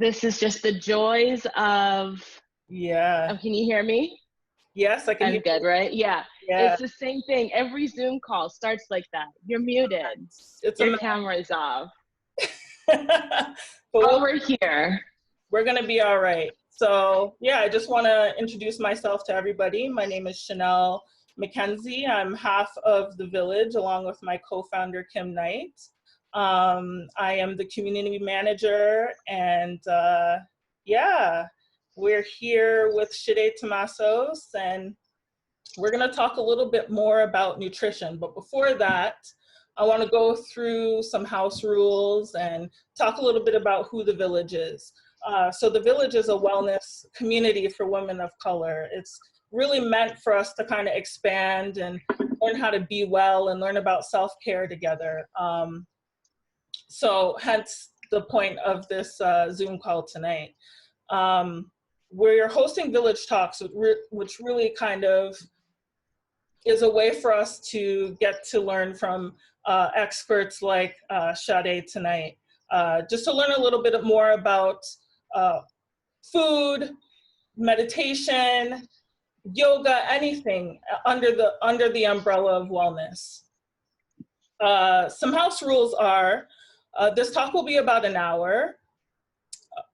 This is just the joys of, Yeah. oh, can you hear me? Yes, I can I'm hear good, you. right? Yeah. Yeah. It's the same thing. Every Zoom call starts like that. You're muted. It's Your a camera is off. but Oh, we're here. we're going to be all right. So, yeah, I just want to introduce myself to everybody. My name is Shanelle McKenzie. I'm half of the Villij along with my co-founder, Kim Knight. I am the community manager, and yeah, we're here with Sade Thomasos, and we're going to talk a little bit more about nutrition. But before that, I want to go through some house rules and talk a little bit about who the Villij is. So the Villij is a wellness community for women of color. It's really meant for us to kind of expand and learn how to be well and learn about self-care together. So hence the point of this Zoom call tonight. We're hosting Villij Talks, which really kind of is a way for us to get to learn from experts like Sade tonight, just to learn a little bit more about food, meditation, yoga, anything under the umbrella of wellness. Some house rules are, this talk will be about an hour.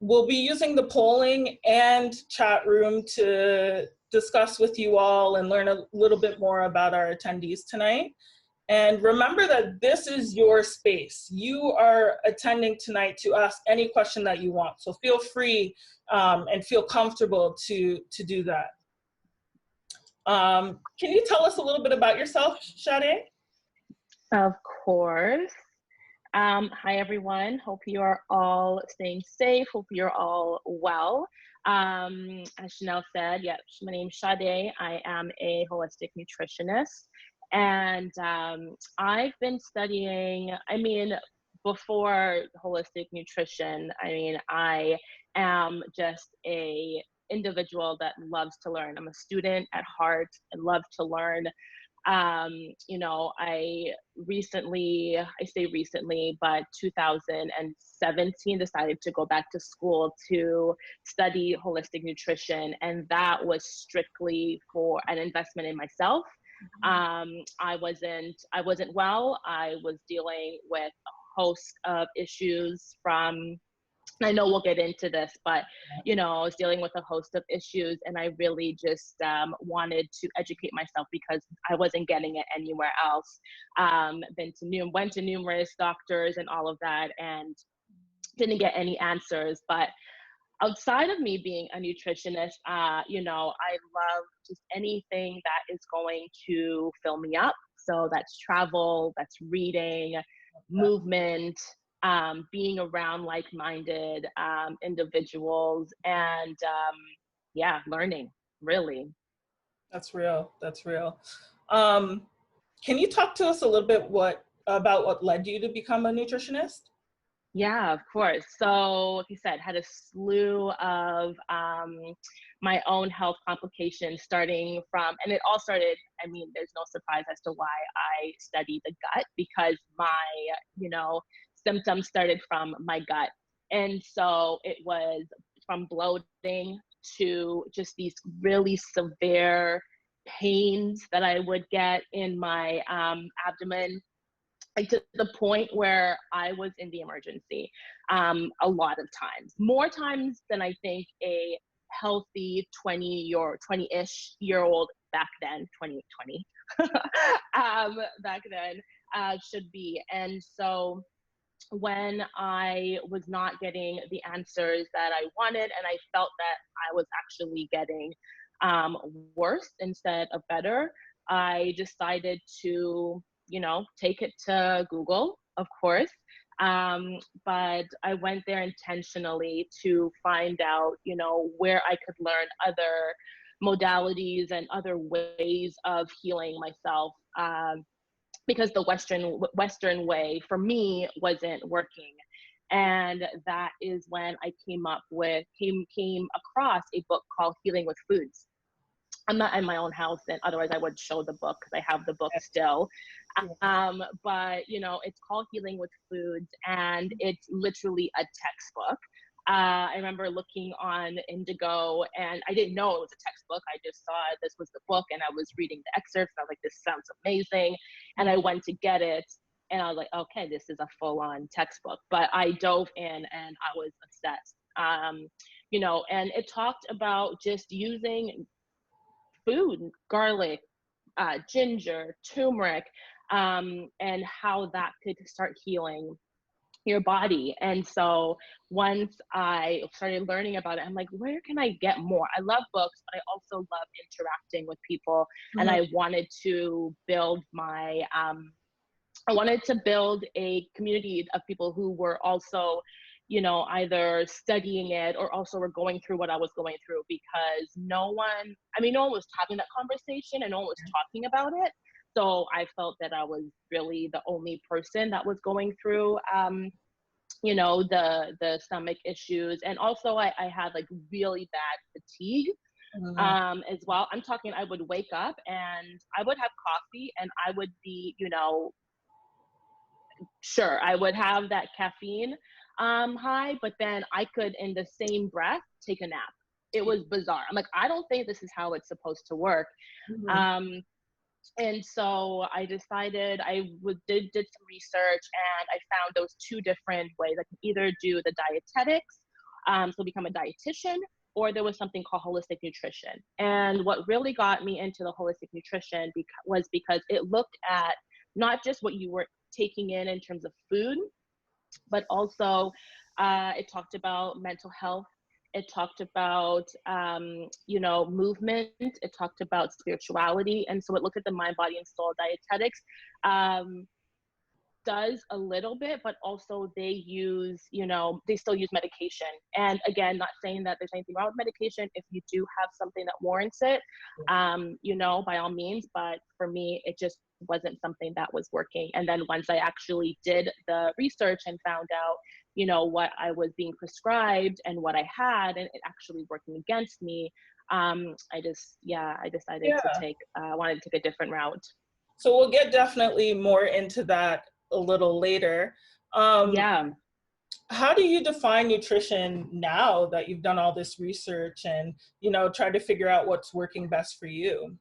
We'll be using the polling and chat room to discuss with you all and learn a little bit more about our attendees tonight. And remember that this is your space. You are attending tonight to ask any question that you want. So feel free and feel comfortable to do that. Can you tell us a little bit about yourself, Sade? Of course. Hi, everyone. Hope you are all staying safe. Hope you're all well. As Shanelle said, yeah, my name's Sade. I am a holistic nutritionist. And I've been studying, before holistic nutrition, I am just a individual that loves to learn. I'm a student at heart. I love to learn. I say recently, but 2017 decided to go back to school to study holistic nutrition. And that was strictly for an investment in myself. I wasn't well. I was dealing with a host of issues I know we'll get into this, but, I was dealing with a host of issues, and I really just wanted to educate myself because I wasn't getting it anywhere else. Went to numerous doctors and all of that, and didn't get any answers. But outside of me being a nutritionist, I love just anything that is going to fill me up. So that's travel, that's reading, movement, being around like-minded individuals, and learning, really. That's real. That's real. Can you talk to us a little bit about what led you to become a nutritionist? Yeah, of course. So, like you said, had a slew of my own health complications starting from, and it all started, there's no surprise as to why I studied the gut, because my, symptoms started from my gut. And so it was from bloating to just these really severe pains that I would get in my abdomen, like to the point where I was in the emergency a lot of times, more times than I think a healthy 20-ish year old back then, 2020, back then should be. And so when I was not getting the answers that I wanted, and I felt that I was actually getting worse instead of better, I decided to take it to Google, of course. But I went there intentionally to find out, where I could learn other modalities and other ways of healing myself. Because the Western way for me wasn't working. And that is when I came across a book called Healing with Foods. I'm not in my own house, and otherwise I would show the book because I have the book still. But it's called Healing with Foods, and it's literally a textbook I remember looking on Indigo, and I didn't know it was a textbook. I just saw this was the book, and I was reading the excerpts, and I was like, this sounds amazing. And I went to get it, and I was like, okay, this is a full-on textbook. But I dove in, and I was obsessed. You know, and it talked about just using food, garlic, ginger, turmeric, and how that could start healing your body. And so once I started learning about it, I'm like, where can I get more? I love books, but I also love interacting with people. And I wanted to build my, I wanted to build a community of people who were also, you know, either studying it or also were going through what I was going through, because no one was having that conversation and no one was talking about it. So I felt that I was really the only person that was going through, you know, the stomach issues. And also I had like really bad fatigue as well. I'm talking, I would wake up and I would have coffee and I would be, you know, sure, I would have that caffeine high, but then I could in the same breath take a nap. It was bizarre. I'm like, I don't think this is how it's supposed to work. And so I decided did some research, and I found those two different ways. I could either do the dietetics, so become a dietitian, or there was something called holistic nutrition. And what really got me into the holistic nutrition was because it looked at not just what you were taking in terms of food, but also it talked about mental health. It talked about, you know, movement. It talked about spirituality. And so it looked at the mind, body, and soul. Dietetics does a little bit, but also they use, you know, they still use medication. And again, not saying that there's anything wrong with medication. If you do have something that warrants it, you know, by all means. But for me, it just wasn't something that was working. And then once I actually did the research and found out, you know, what I was being prescribed and what I had, and it actually working against me, I decided to take, wanted to take a different route. So we'll get definitely more into that a little later. How do you define nutrition now that you've done all this research and, you know, try to figure out what's working best for you?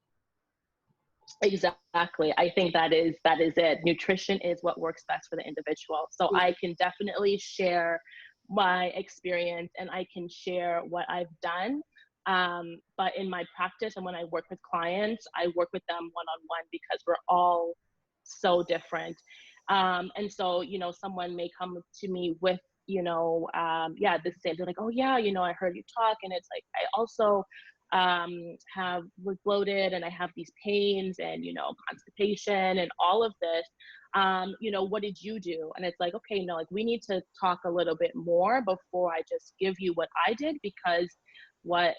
Exactly. I think that is it. Nutrition is what works best for the individual. So I can definitely share my experience and I can share what I've done. But in my practice and when I work with clients, I work with them one-on-one because we're all so different. And so, you know, someone may come to me with, you know, the same, they're like, oh yeah, you know, I heard you talk. And it's like, I also was bloated and I have these pains and, you know, constipation and all of this. You know, what did you do? And it's like, okay, no, like we need to talk a little bit more before I just give you what I did, because what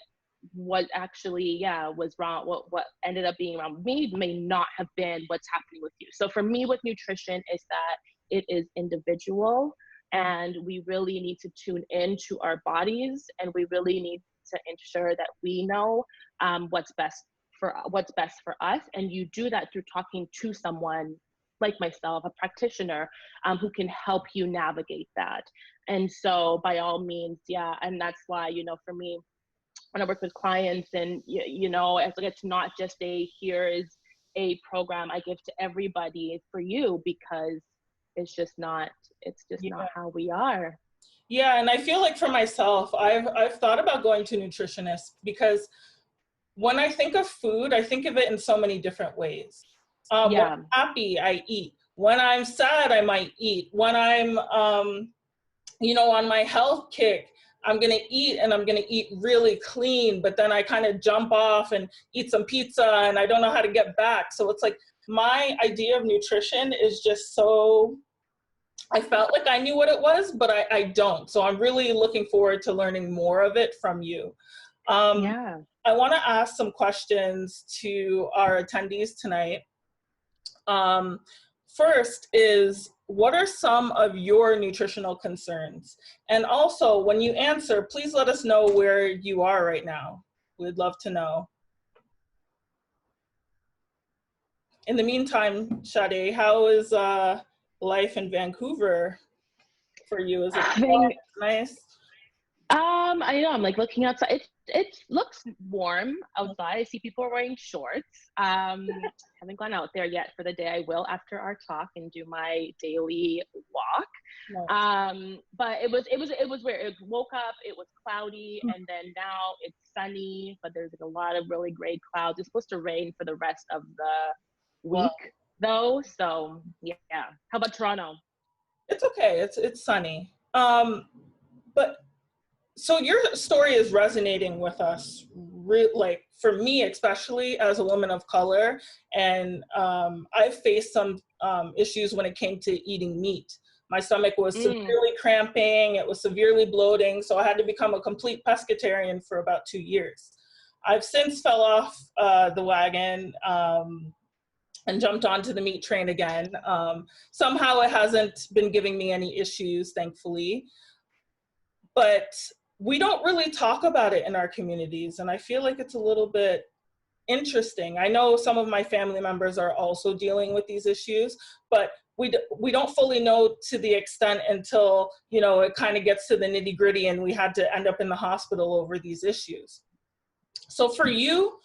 actually was wrong, what ended up being wrong with me may not have been what's happening with you. So for me with nutrition is that it is individual, and we really need to tune into our bodies, and we really need to ensure that we know what's best for us. And you do that through talking to someone like myself, a practitioner, who can help you navigate that. And so by all means, and that's why, you know, for me, when I work with clients, and you know, it's not just here is a program I give to everybody for you, because it's just not how we are. Yeah, and I feel like for myself, I've thought about going to nutritionists, because when I think of food, I think of it in so many different ways. When I'm happy, I eat. When I'm sad, I might eat. When I'm, you know, on my health kick, I'm gonna eat, and I'm gonna eat really clean, but then I kind of jump off and eat some pizza and I don't know how to get back. So it's like my idea of nutrition is just so, I felt like I knew what it was, but I don't. So I'm really looking forward to learning more of it from you. I want to ask some questions to our attendees tonight. First is, what are some of your nutritional concerns? And also, when you answer, please let us know where you are right now. We'd love to know. In the meantime, Sade, how is life in Vancouver for you? Is it nice? I know, I'm like looking outside. It looks warm outside. I see people are wearing shorts. Haven't gone out there yet for the day. I will after our talk and do my daily walk. But it was weird. It woke up, it was cloudy, and then now it's sunny, but there's like a lot of really gray clouds. It's supposed to rain for the rest of the week though. So yeah. How about Toronto? It's okay. It's sunny. But so your story is resonating with us, like for me, especially as a woman of color. And I faced some issues when it came to eating meat. My stomach was severely cramping. It was severely bloating. So I had to become a complete pescatarian for about 2 years. I've since fell off the wagon and jumped onto the meat train again. Somehow it hasn't been giving me any issues, thankfully. But we don't really talk about it in our communities, and I feel like it's a little bit interesting. I know some of my family members are also dealing with these issues, but we don't fully know to the extent until, you know, it kind of gets to the nitty gritty and we had to end up in the hospital over these issues. So for you,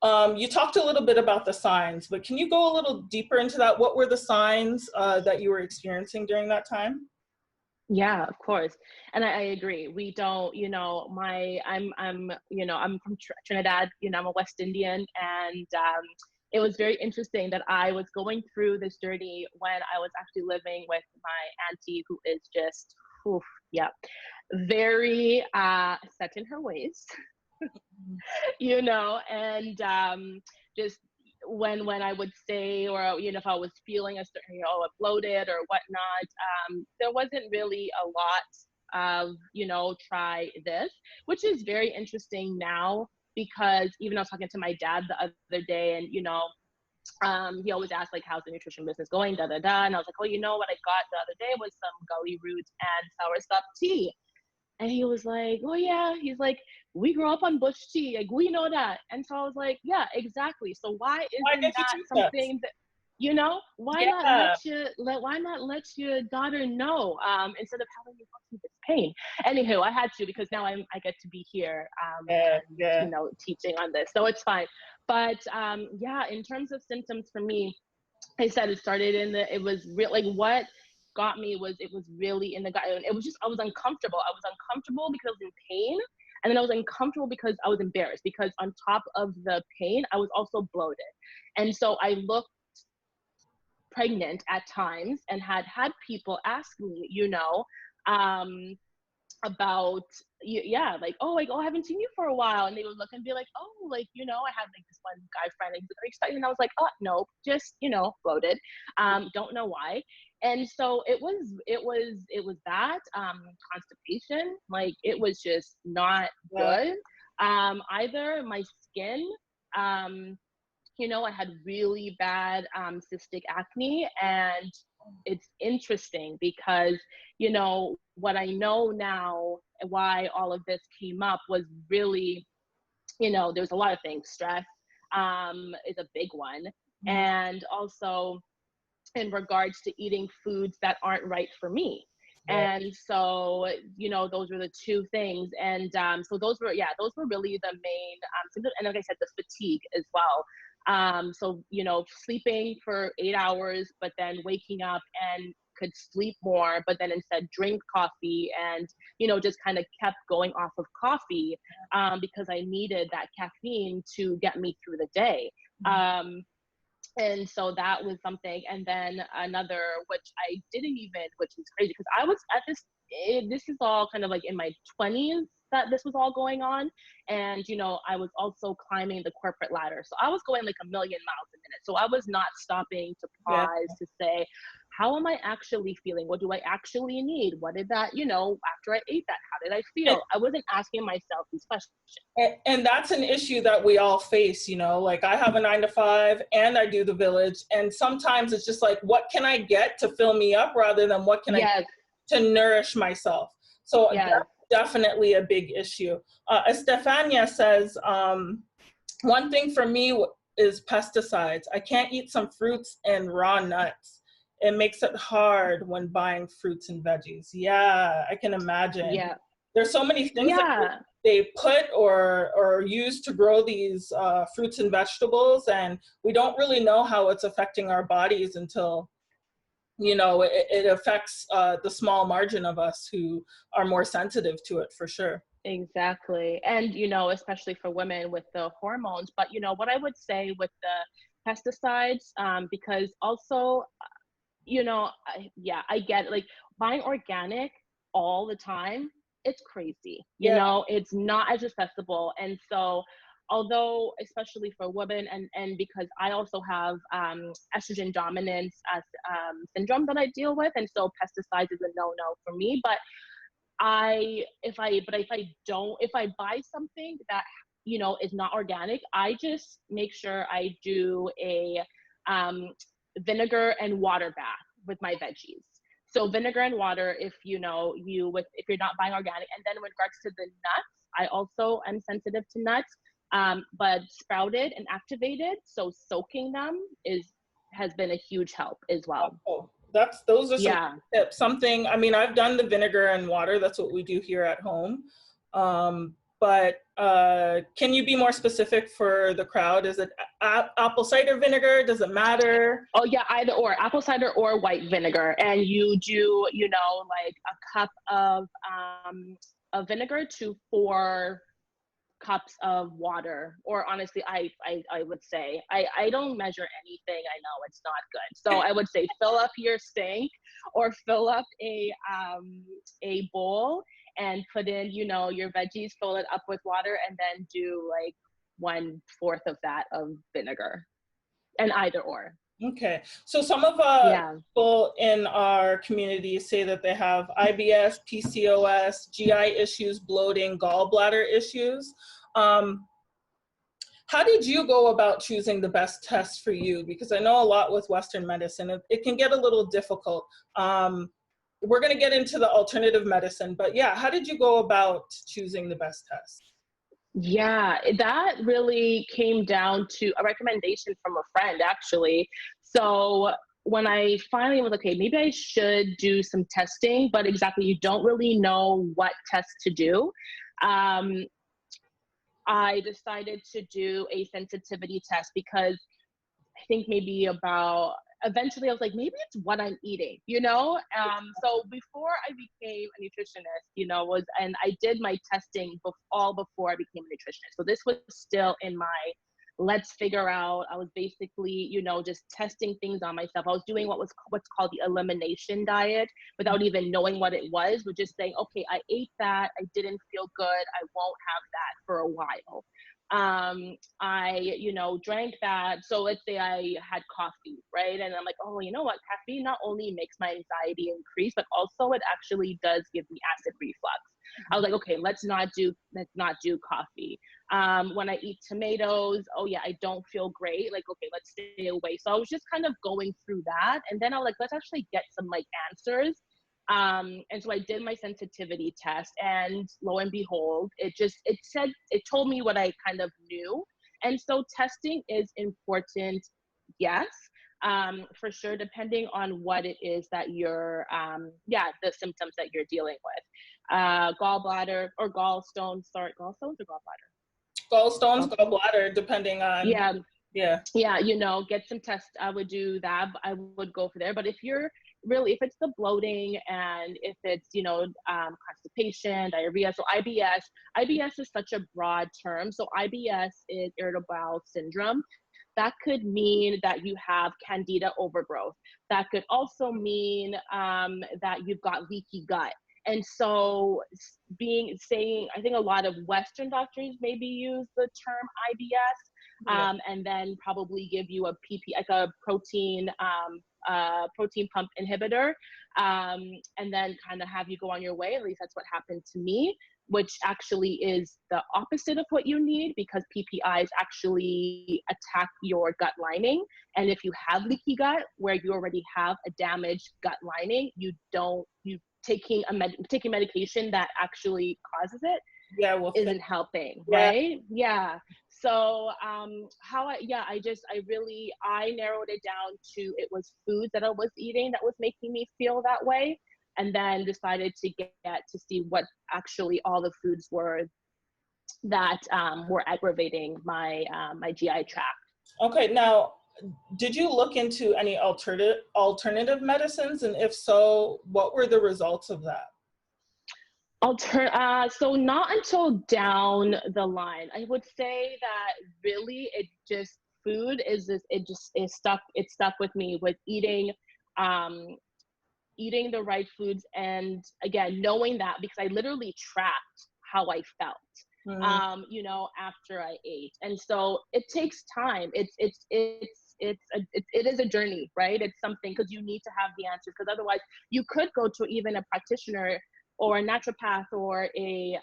you talked a little bit about the signs, but can you go a little deeper into that? What were the signs that you were experiencing during that time? Yeah, of course. And I agree. We don't, you know, I'm from Trinidad, you know, I'm a West Indian. And it was very interesting that I was going through this journey when I was actually living with my auntie, who is just, oof, yeah, very set in her ways, you know, and just when I would say, or you know, if I was feeling a certain, you know, bloated or whatnot, there wasn't really a lot of, you know, try this, which is very interesting now, because even I was talking to my dad the other day, and you know, he always asked like, how's the nutrition business going, da da da, and I was like, oh, you know what I got the other day was some gully roots and soursop tea. And he was like, oh yeah, he's like, we grew up on bush tea, like we know that. And so I was like, yeah, exactly. So why Why isn't did you that choose that? something that, you know, why not Yeah, why not let your daughter know, instead of having you go through this pain? Anywho, I had to, because now I get to be here, and yeah. you know, teaching on this, so it's fine. But yeah, in terms of symptoms for me, I said it started it was real, like what got me was, it was really in the gut. And it was just, I was uncomfortable. I was uncomfortable because I was in pain. And then I was uncomfortable because I was embarrassed, because on top of the pain, I was also bloated. And so I looked pregnant at times and had people ask me, you know, about, yeah, like, oh, I haven't seen you for a while. And they would look and be like, oh, like, you know, I had like this one guy friend, and he's like, are you studying? And I was like, oh, no, just, you know, bloated. Don't know why. And so it was that, constipation, like it was just not Yeah. good. Either my skin, you know, I had really bad cystic acne. And it's interesting because, you know, what I know now, why all of this came up was really, you know, there's a lot of things. Stress is a big one. And also in regards to eating foods that aren't right for me. Yeah. And so, you know, those were the two things. And so those were really the main symptoms. And like I said, the fatigue as well. So, you know, sleeping for 8 hours, but then waking up and could sleep more, but then instead drink coffee, and, you know, just kind of kept going off of coffee, because I needed that caffeine to get me through the day. And so that was something. And then another, which I didn't even, which is crazy, because I was at this is all kind of like in my 20s that this was all going on. And, you know, I was also climbing the corporate ladder. So I was going like a million miles a minute. So I was not stopping to Yeah. pause to say, how am I actually feeling? What do I actually need? What did that, you know, after I ate that, how did I feel? I wasn't asking myself these questions. And that's an issue that we all face, you know, like I have a 9 to 5 and I do the Villij. And sometimes it's just like, what can I get to fill me up rather than what can I get to nourish myself? So that's definitely a big issue. Estefania says, one thing for me is pesticides. I can't eat some fruits and raw nuts. It makes it hard when buying fruits and veggies. Yeah, I can imagine. Yeah. There's so many things that Yeah. they put or use to grow these fruits and vegetables, and we don't really know how it's affecting our bodies until, you know, it affects the small margin of us who are more sensitive to it, for sure. Exactly. And, you know, especially for women with the hormones. But, you know, what I would say with the pesticides, because also, you know, yeah, I get it. Like buying organic all the time, it's crazy. You Yeah. know, it's not as accessible. And so, although, especially for women, and because I also have estrogen dominance as syndrome that I deal with, and so pesticides is a no-no for me. But if I buy something that, you know, is not organic, I just make sure I do a um, vinegar and water bath with my veggies. So vinegar and water, if you know, if you're not buying organic. And then with regards to the nuts, I also am sensitive to nuts, but sprouted and activated. So soaking them has been a huge help as well. Oh, those are some Yeah. tips. Something, I mean, I've done the vinegar and water. That's what we do here at home. But can you be more specific for the crowd? Is it apple cider vinegar? Does it matter? Oh yeah, either or, apple cider or white vinegar. And you do, you know, like a cup of vinegar to 4 cups of water. Or honestly, I would say, I don't measure anything. I know it's not good. So I would say fill up your sink or fill up a bowl and put in, you know, your veggies, fill it up with water, and then do like 1/4 of that of vinegar, and either or. Okay, so some of Yeah. people in our community say that they have IBS, PCOS, GI issues, bloating, gallbladder issues. How did you go about choosing the best test for you? Because I know a lot with Western medicine, it can get a little difficult. We're going to get into the alternative medicine, but yeah, how did you go about choosing the best test? Yeah, that really came down to a recommendation from a friend, actually. So when I finally was okay, maybe I should do some testing, but exactly, you don't really know what test to do. Um, I decided to do a sensitivity test because I think maybe about eventually I was like, maybe it's what I'm eating, you know? So before I became a nutritionist, you know, and I did my testing all before I became a nutritionist. So this was still in my let's figure out. I was basically, you know, just testing things on myself. I was doing what's called the elimination diet without even knowing what it was. We're just saying, okay, I ate that, I didn't feel good, I won't have that for a while. I, you know, drank that. So let's say I had coffee, right? And I'm like, oh, you know what? Caffeine not only makes my anxiety increase, but also it actually does give me acid reflux. I was like, okay, let's not do coffee. When I eat tomatoes, oh yeah, I don't feel great. Like, okay, let's stay away. So I was just kind of going through that. And then I was like, let's actually get some like answers. And so I did my sensitivity test, and lo and behold, it told me what I kind of knew. And so testing is important, yes, for sure, depending on what it is that you're, the symptoms that you're dealing with. Gallbladder or gallstones, gallstones or gallbladder? Gallstones, Gallstones? gallbladder, depending on, Yeah, yeah. yeah, you know, get some tests. I would do that. I would go for there. But if it's the bloating, and if it's, you know, constipation, diarrhea, so IBS is such a broad term. So IBS is irritable bowel syndrome. That could mean that you have candida overgrowth. That could also mean that you've got leaky gut. And so I think a lot of Western doctors maybe use the term IBS, Yeah. and then probably give you a like a protein pump inhibitor, and then kind of have you go on your way. At least that's what happened to me, which actually is the opposite of what you need, because PPIs actually attack your gut lining. And if you have leaky gut where you already have a damaged gut lining, you taking medication that actually causes it Yeah, well, isn't helping, yeah. right? Yeah. So I narrowed it down to, it was foods that I was eating that was making me feel that way. and then decided to get to see what actually all the foods were that were aggravating my my GI tract. Okay, now, did you look into any alternative medicines? And if so, what were the results of that? So not until down the line. I would say that really it just food is this, it stuck with me with eating eating the right foods, and again knowing that because I literally tracked how I felt you know, after I ate. And so it takes time. It is a journey, right? It's something, because you need to have the answers, because otherwise you could go to even a practitioner or a naturopath or a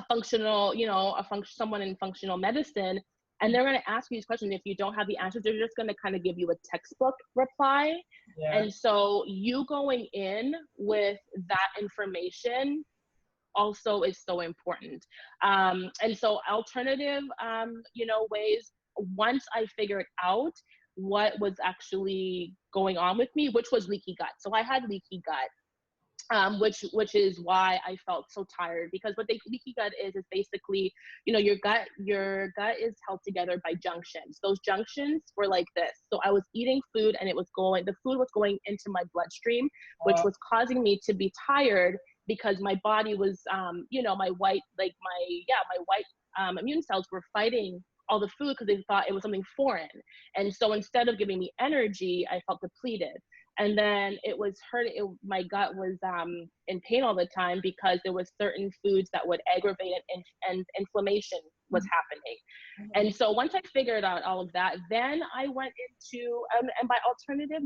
functional, you know, someone in functional medicine, and they're going to ask you these questions. If you don't have the answers, they're just going to kind of give you a textbook reply. Yeah. And so you going in with that information also is so important. And so alternative, you know, ways, once I figured out what was actually going on with me, which was leaky gut. So I had leaky gut. Which is why I felt so tired, because what leaky gut is basically, you know, your gut is held together by junctions. Those junctions were like this. So I was eating food and the food was going into my bloodstream, which was causing me to be tired, because my body was, you know, my white immune cells were fighting all the food because they thought it was something foreign. And so instead of giving me energy, I felt depleted. And then it was my gut was in pain all the time, because there was certain foods that would aggravate it, and inflammation was happening. And so once I figured out all of that, then I went into, and by alternative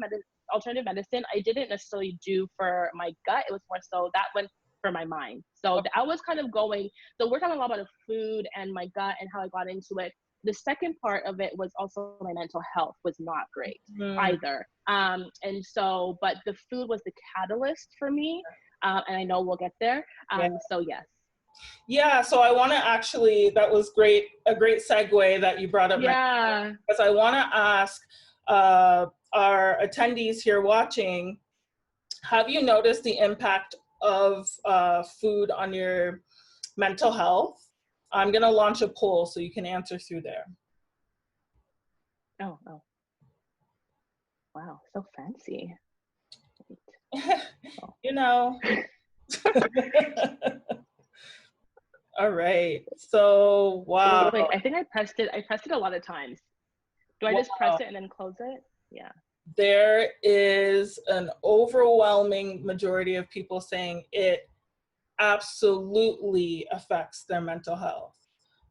medicine, I didn't necessarily do for my gut. It was more so that went for my mind. So I was kind of going, so we're talking a lot about the food and my gut and how I got into it. The second part of it was also my mental health was not great either. And so, but the food was the catalyst for me. And I know we'll get there. So yes. Yeah, so I want to actually, that was great, a great segue that you brought up. Yeah. Because I want to ask our attendees here watching, have you noticed the impact of food on your mental health? I'm going to launch a poll so you can answer through there. Oh. Wow, so fancy. You know. All right. So, wow. Wait, I think I pressed it a lot of times. Do I just press it and then close it? Yeah. There is an overwhelming majority of people saying it absolutely affects their mental health.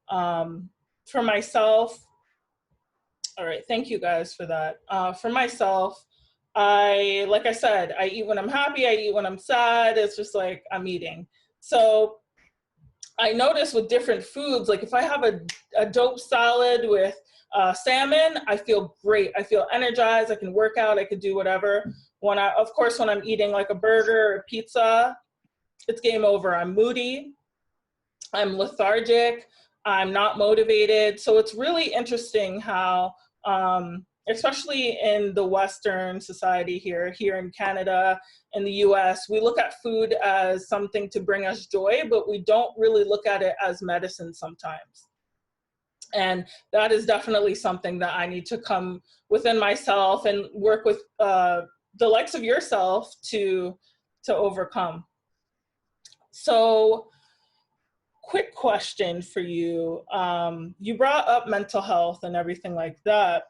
For myself, all right, thank you guys for that. For myself, like I said, I eat when I'm happy, I eat when I'm sad. It's just like I'm eating. So I notice with different foods, like if I have a dope salad with salmon, I feel great. I feel energized. I can work out. I could do whatever. Of course, when I'm eating like a burger or pizza, it's game over. I'm moody. I'm lethargic. I'm not motivated. So it's really interesting how, especially in the Western society here in Canada, in the US, we look at food as something to bring us joy, but we don't really look at it as medicine sometimes. And that is definitely something that I need to come within myself and work with the likes of yourself to overcome. So, quick question for you. You brought up mental health and everything like that.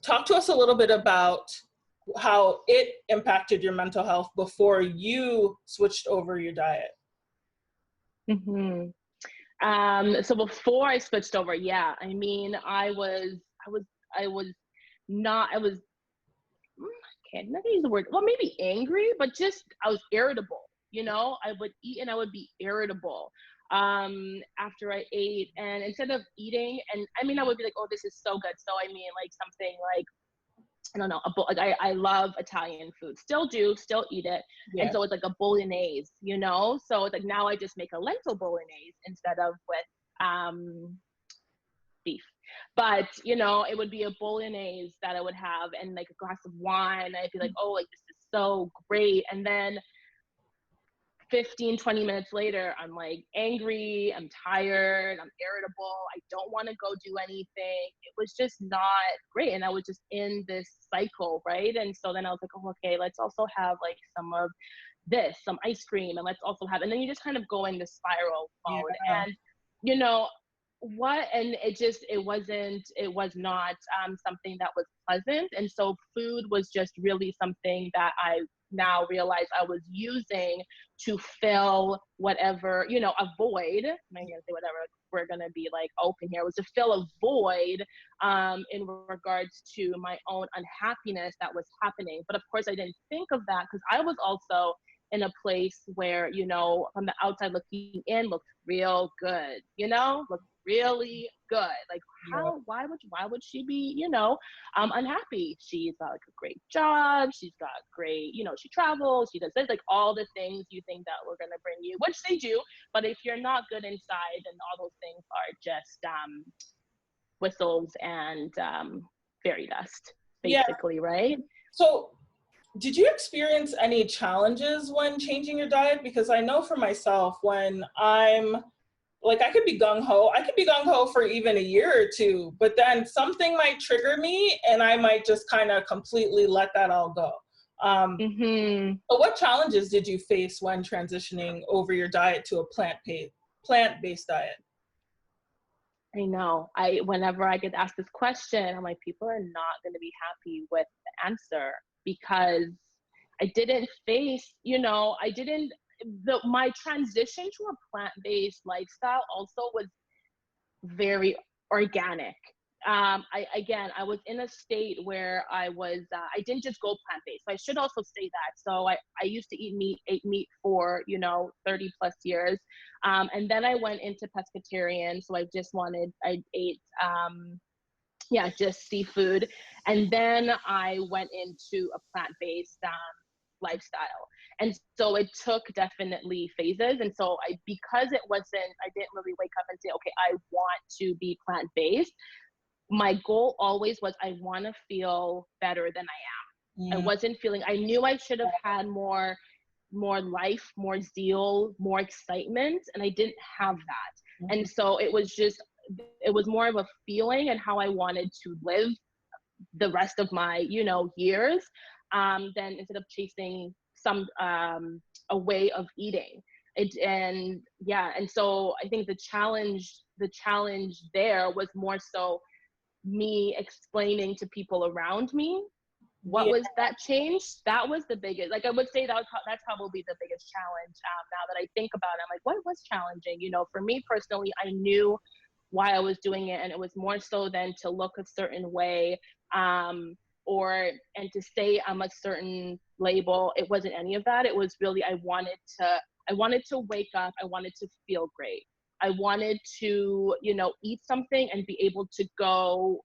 Talk to us a little bit about how it impacted your mental health before you switched over your diet. Mm-hmm. So before I switched over, yeah, I mean, I can't use the word, well, maybe angry, but just, I was irritable, you know, I would eat and I would be irritable after I ate. And instead of eating, and I mean, I would be like, oh, this is so good. So I mean, like something like, I don't know, I love Italian food, still eat it. Yeah. And so it's like a bolognese, you know? So it's like, now I just make a lentil bolognese instead of with beef. But, you know, it would be a bolognese that I would have and like a glass of wine. I'd be like, oh, like this is so great. And then 15, 20 minutes later, I'm like angry, I'm tired, I'm irritable, I don't want to go do anything. It was just not great. And I was just in this cycle, right? And so then I was like, oh, okay, let's also have like some of this, some ice cream, and let's also have, and then you just kind of go in this spiral mode. Yeah. And, you know, and it was not something that was pleasant. And so food was just really something that I now realize I was using to fill whatever, you know, a void. I'm gonna say whatever we're gonna be like open here, was to fill a void in regards to my own unhappiness that was happening. But of course I didn't think of that because I was also in a place where, you know, from the outside looking in, looked real good, you know, looked really good. Like why would she be, you know, unhappy? She's got like a great job. She's got great, you know, she travels, she does this, like all the things you think that we're going to bring you, which they do. But if you're not good inside, then all those things are just whistles and fairy dust, basically, right? So did you experience any challenges when changing your diet? Because I know for myself, when I'm like, I could be gung-ho for even a year or two, but then something might trigger me and I might just kind of completely let that all go. But what challenges did you face when transitioning over your diet to a plant-based diet? I know. Whenever I get asked this question, I'm like, people are not going to be happy with the answer, because I didn't face, you know, my transition to a plant-based lifestyle also was very organic. I was in a state where I didn't just go plant-based. So I should also say that. So I used to ate meat for, you know, 30 plus years. And then I went into pescatarian. So I ate, just seafood. And then I went into a plant-based lifestyle. And so it took definitely phases. And so I didn't really wake up and say, okay, I want to be plant-based. My goal always was, I want to feel better than I am. I knew I should have had more life, more zeal, more excitement, and I didn't have that. And so it was more of a feeling and how I wanted to live the rest of my, you know, years, than instead of chasing a way of eating. And so I think the challenge there was more so me explaining to people around me what was that change. That was the biggest, like I would say that's probably the biggest challenge. Now that I think about it, I'm like, what was challenging? You know, for me personally, I knew why I was doing it, and it was more so than to look a certain way, and to say I'm a certain label. It wasn't any of that. It was really, I wanted to wake up. I wanted to feel great. I wanted to, you know, eat something and be able to go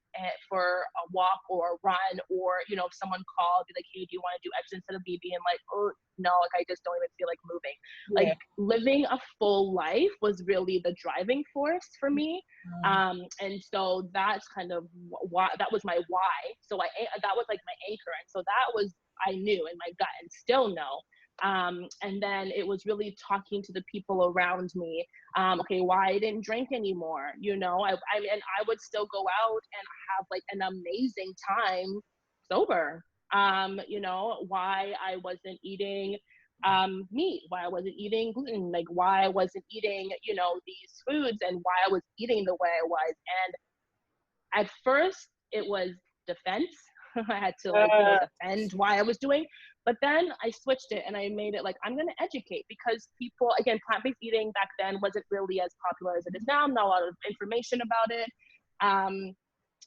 for a walk or a run, or, you know, if someone called, be like, hey, do you want to do X, instead of me being like, oh no, like I just don't even feel like moving. Like living a full life was really the driving force for me. And so that's kind of why, that was my why. So that was like my anchor. And so that was, I knew in my gut and still know. And then it was really talking to the people around me. Okay, why I didn't drink anymore. You know, I would still go out and have like an amazing time sober. You know, why I wasn't eating meat, why I wasn't eating gluten, like why I wasn't eating, you know, these foods, and why I was eating the way I was. And at first it was defense. I had to like, you know, defend why I was doing. But then I switched it and I made it like, I'm going to educate, because people, again, plant-based eating back then wasn't really as popular as it is now. Not a lot of information about it.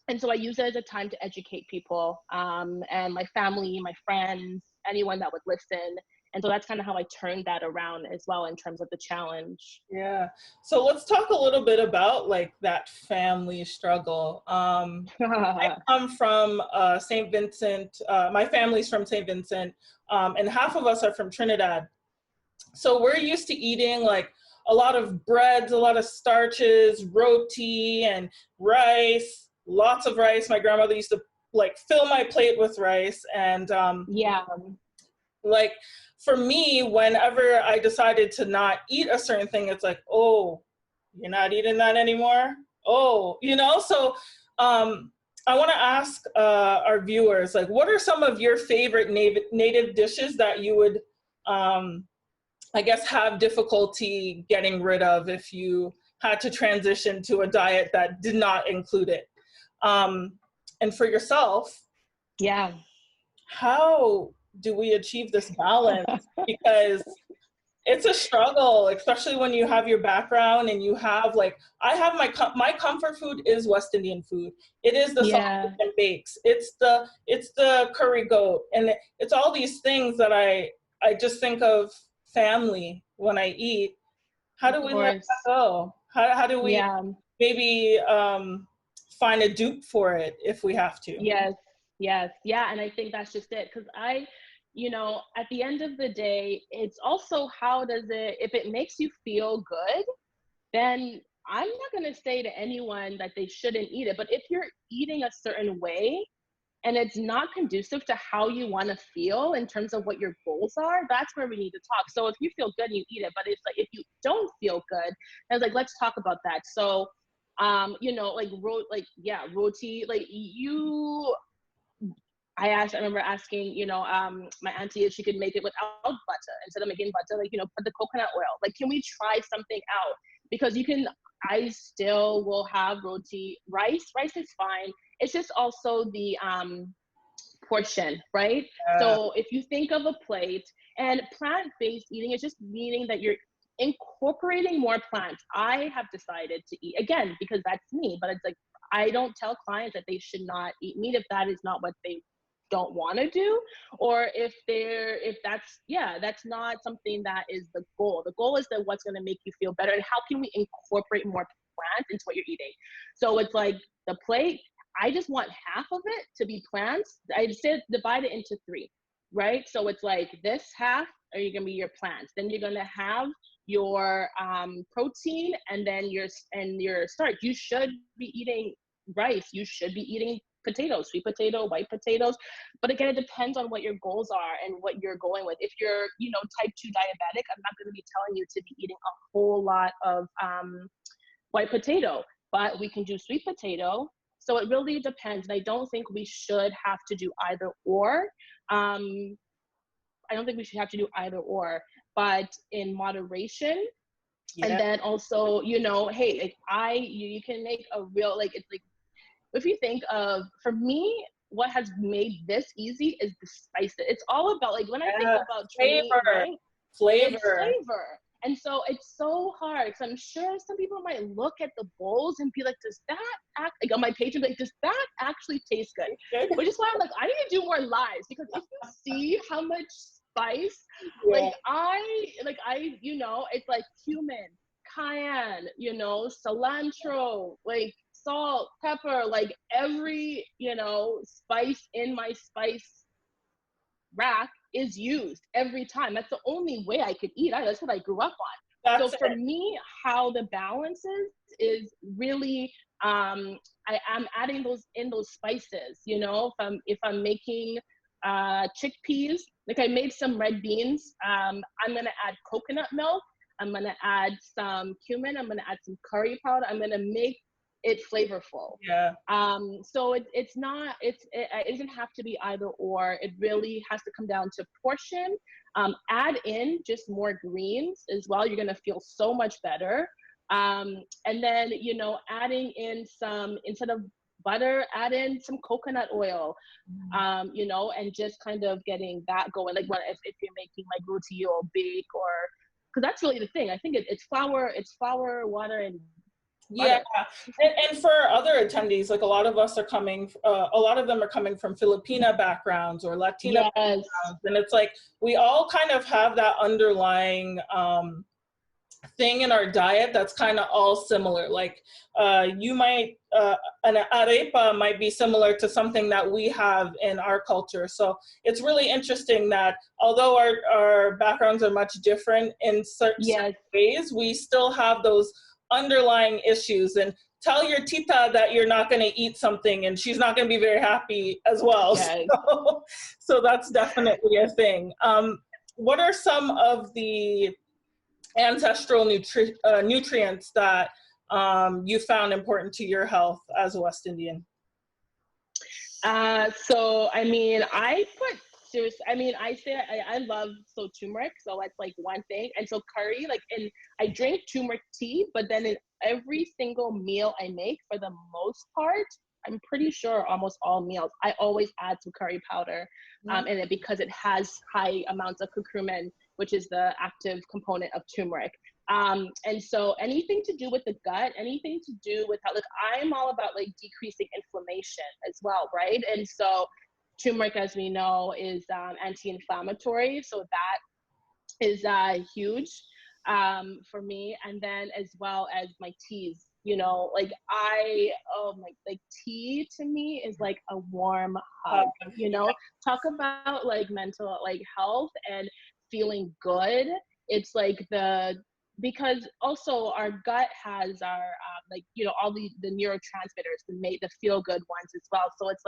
And so I use it as a time to educate people, and my family, my friends, anyone that would listen. And so that's kind of how I turned that around as well in terms of the challenge. Yeah. So let's talk a little bit about like that family struggle. I come from St. Vincent. My family's from St. Vincent, and half of us are from Trinidad. So we're used to eating like a lot of breads, a lot of starches, roti and rice, lots of rice. My grandmother used to like fill my plate with rice. And Like for me, whenever I decided to not eat a certain thing, it's like, oh, you're not eating that anymore? Oh, you know, so I want to ask our viewers, like, what are some of your favorite native dishes that you would, I guess, have difficulty getting rid of if you had to transition to a diet that did not include it? And for yourself, Yeah. how do we achieve this balance? Because it's a struggle, especially when you have your background and you have, like, I have my comfort food is West Indian food. It is the sausage and bakes. It's the curry goat, and it's all these things that I just think of family when I eat. How do we let that go? How do we maybe find a dupe for it if we have to? Yes. Yeah. And I think that's just it. Because you know, at the end of the day, it's also how does it, if it makes you feel good, then I'm not going to say to anyone that they shouldn't eat it. But if you're eating a certain way and it's not conducive to how you want to feel in terms of what your goals are, that's where we need to talk. So if you feel good and you eat it, but it's like, if you don't feel good, then it's like, let's talk about that. So, you know, like, roti, like I remember asking, you know, my auntie if she could make it without butter. Instead of making butter, like, you know, put the coconut oil. Like, can we try something out? Because I still will have roti. Rice is fine. It's just also the portion, right? So if you think of a plate, and plant-based eating is just meaning that you're incorporating more plants. I have decided to eat, again, because that's me, but it's like, I don't tell clients that they should not eat meat if that is not what they don't want to do, or if that's not something that is the goal. The goal is that what's going to make you feel better, and how can we incorporate more plants into what you're eating. So it's like the plate, I just want half of it to be plants. I said divide it into 3, right? So it's like this half are you going to be your plants, then you're going to have your protein, and then your starch. You should be eating rice, you should be eating potatoes, sweet potato, white potatoes. But again, it depends on what your goals are and what you're going with. If you're, you know, type 2 diabetic, I'm not going to be telling you to be eating a whole lot of white potato, but we can do sweet potato. So it really depends. And I don't think we should have to do either or. I don't think we should have to do either or, but in moderation. Yeah. And then also, you know, hey, like you can make a real, like, it's like, if you think of, for me, what has made this easy is the spices. It's all about, like, when I think about flavor, right? flavor. And so it's so hard, because I'm sure some people might look at the bowls and be like, does that like on my page, like, does that actually taste good? Which is why I'm like, I need to do more lives, because if you see how much spice, like I, you know, it's like cumin, cayenne, you know, cilantro, like salt, pepper, like every, you know, spice in my spice rack is used every time. That's the only way I could eat. That's what I grew up on. So for me, how the balance is really, I am adding those spices, you know, if I'm making chickpeas, like I made some red beans, I'm going to add coconut milk. I'm going to add some cumin. I'm going to add some curry powder. I'm going to make it flavorful. Yeah. So it doesn't have to be either or. It really has to come down to portion. Add in just more greens as well. You're going to feel so much better. And then, you know, adding in some, instead of butter, add in some coconut oil, you know, and just kind of getting that going. Like if you're making like roti or bake, or, because that's really the thing. I think it's flour, water, and butter. Yeah. And for other attendees, like a lot of us are coming, a lot of them are coming from Filipina backgrounds or Latina backgrounds. And it's like, we all kind of have that underlying thing in our diet that's kind of all similar. Like you might, an arepa might be similar to something that we have in our culture. So it's really interesting that although our backgrounds are much different in certain ways, we still have those underlying issues. And tell your tita that you're not going to eat something and she's not going to be very happy as well. Yes. So that's definitely a thing. What are some of the ancestral nutrients that you found important to your health as a West Indian? So I mean, I say I love turmeric, so that's like one thing. And so curry, I drink turmeric tea, but then in every single meal I make, for the most part, I'm pretty sure almost all meals, I always add some curry powder in it, because it has high amounts of curcumin, which is the active component of turmeric. And so anything to do with the gut, anything to do with how, I'm all about decreasing inflammation as well, right? And so turmeric, as we know, is anti-inflammatory. So that is huge for me. And then as well as my teas, tea to me is like a warm hug, talk about mental health and feeling good. It's because also our gut has our all the neurotransmitters, the feel good ones as well. So it's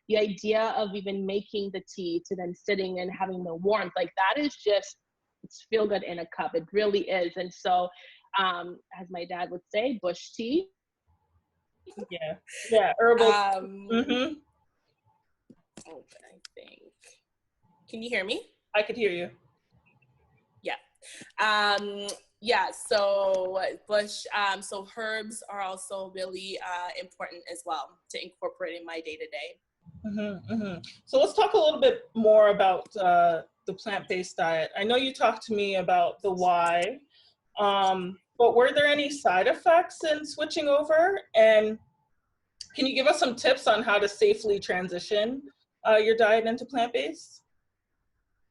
the idea of even making the tea to then sitting and having the warmth, that is just, it's feel good in a cup. It really is. And so as my dad would say, bush tea. Yeah, herbal. I think, can you hear me? I could hear you. Yeah, so bush, so herbs are also really important as well to incorporate in my day-to-day. So let's talk a little bit more about the plant-based diet. I know you talked to me about the why, but were there any side effects in switching over? And can you give us some tips on how to safely transition your diet into plant-based?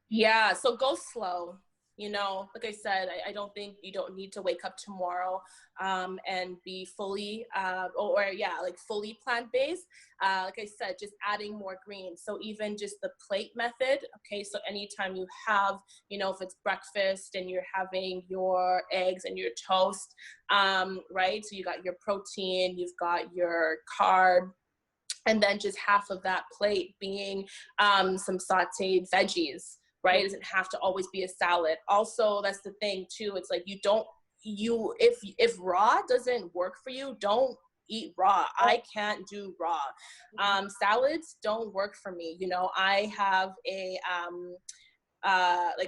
Yeah, so go slow. Like I said, I don't think you don't need to wake up tomorrow and be fully fully plant-based. Like I said, just adding more greens. So even just the plate method. Okay, so anytime you have, if it's breakfast and you're having your eggs and your toast, right? So you got your protein, you've got your carb, and then just half of that plate being some sauteed veggies. Right? It doesn't have to always be a salad. Also, that's the thing too. It's if raw doesn't work for you, don't eat raw. I can't do raw. Salads don't work for me. I have a,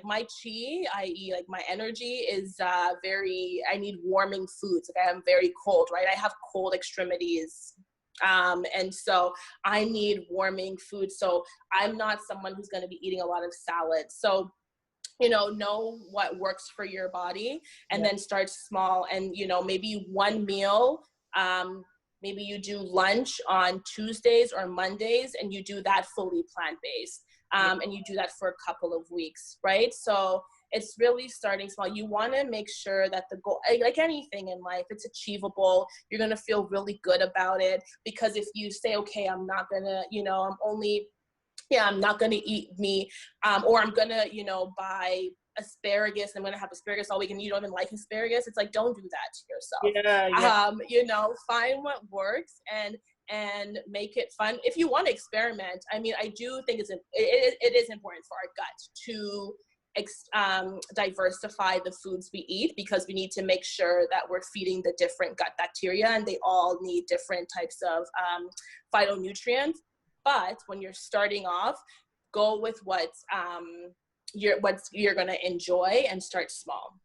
my chi, i.e. my energy is I need warming foods. I'm very cold, right? I have cold extremities. And so I need warming food. So I'm not someone who's going to be eating a lot of salad. So, know what works for your body and then start small and, maybe one meal, maybe you do lunch on Tuesdays or Mondays and you do that fully plant-based. And you do that for a couple of weeks, right? So it's really starting small. You want to make sure that the goal, like anything in life, it's achievable. You're going to feel really good about it, because if you say, okay, I'm not going to, I'm not going to eat meat, or I'm going to, buy asparagus, I'm going to have asparagus all week, and you don't even like asparagus. It's don't do that to yourself. Find what works and make it fun. If you want to experiment, I do think it is important for our gut to diversify the foods we eat, because we need to make sure that we're feeding the different gut bacteria, and they all need different types of phytonutrients. But when you're starting off, go with what you're going to enjoy and start small.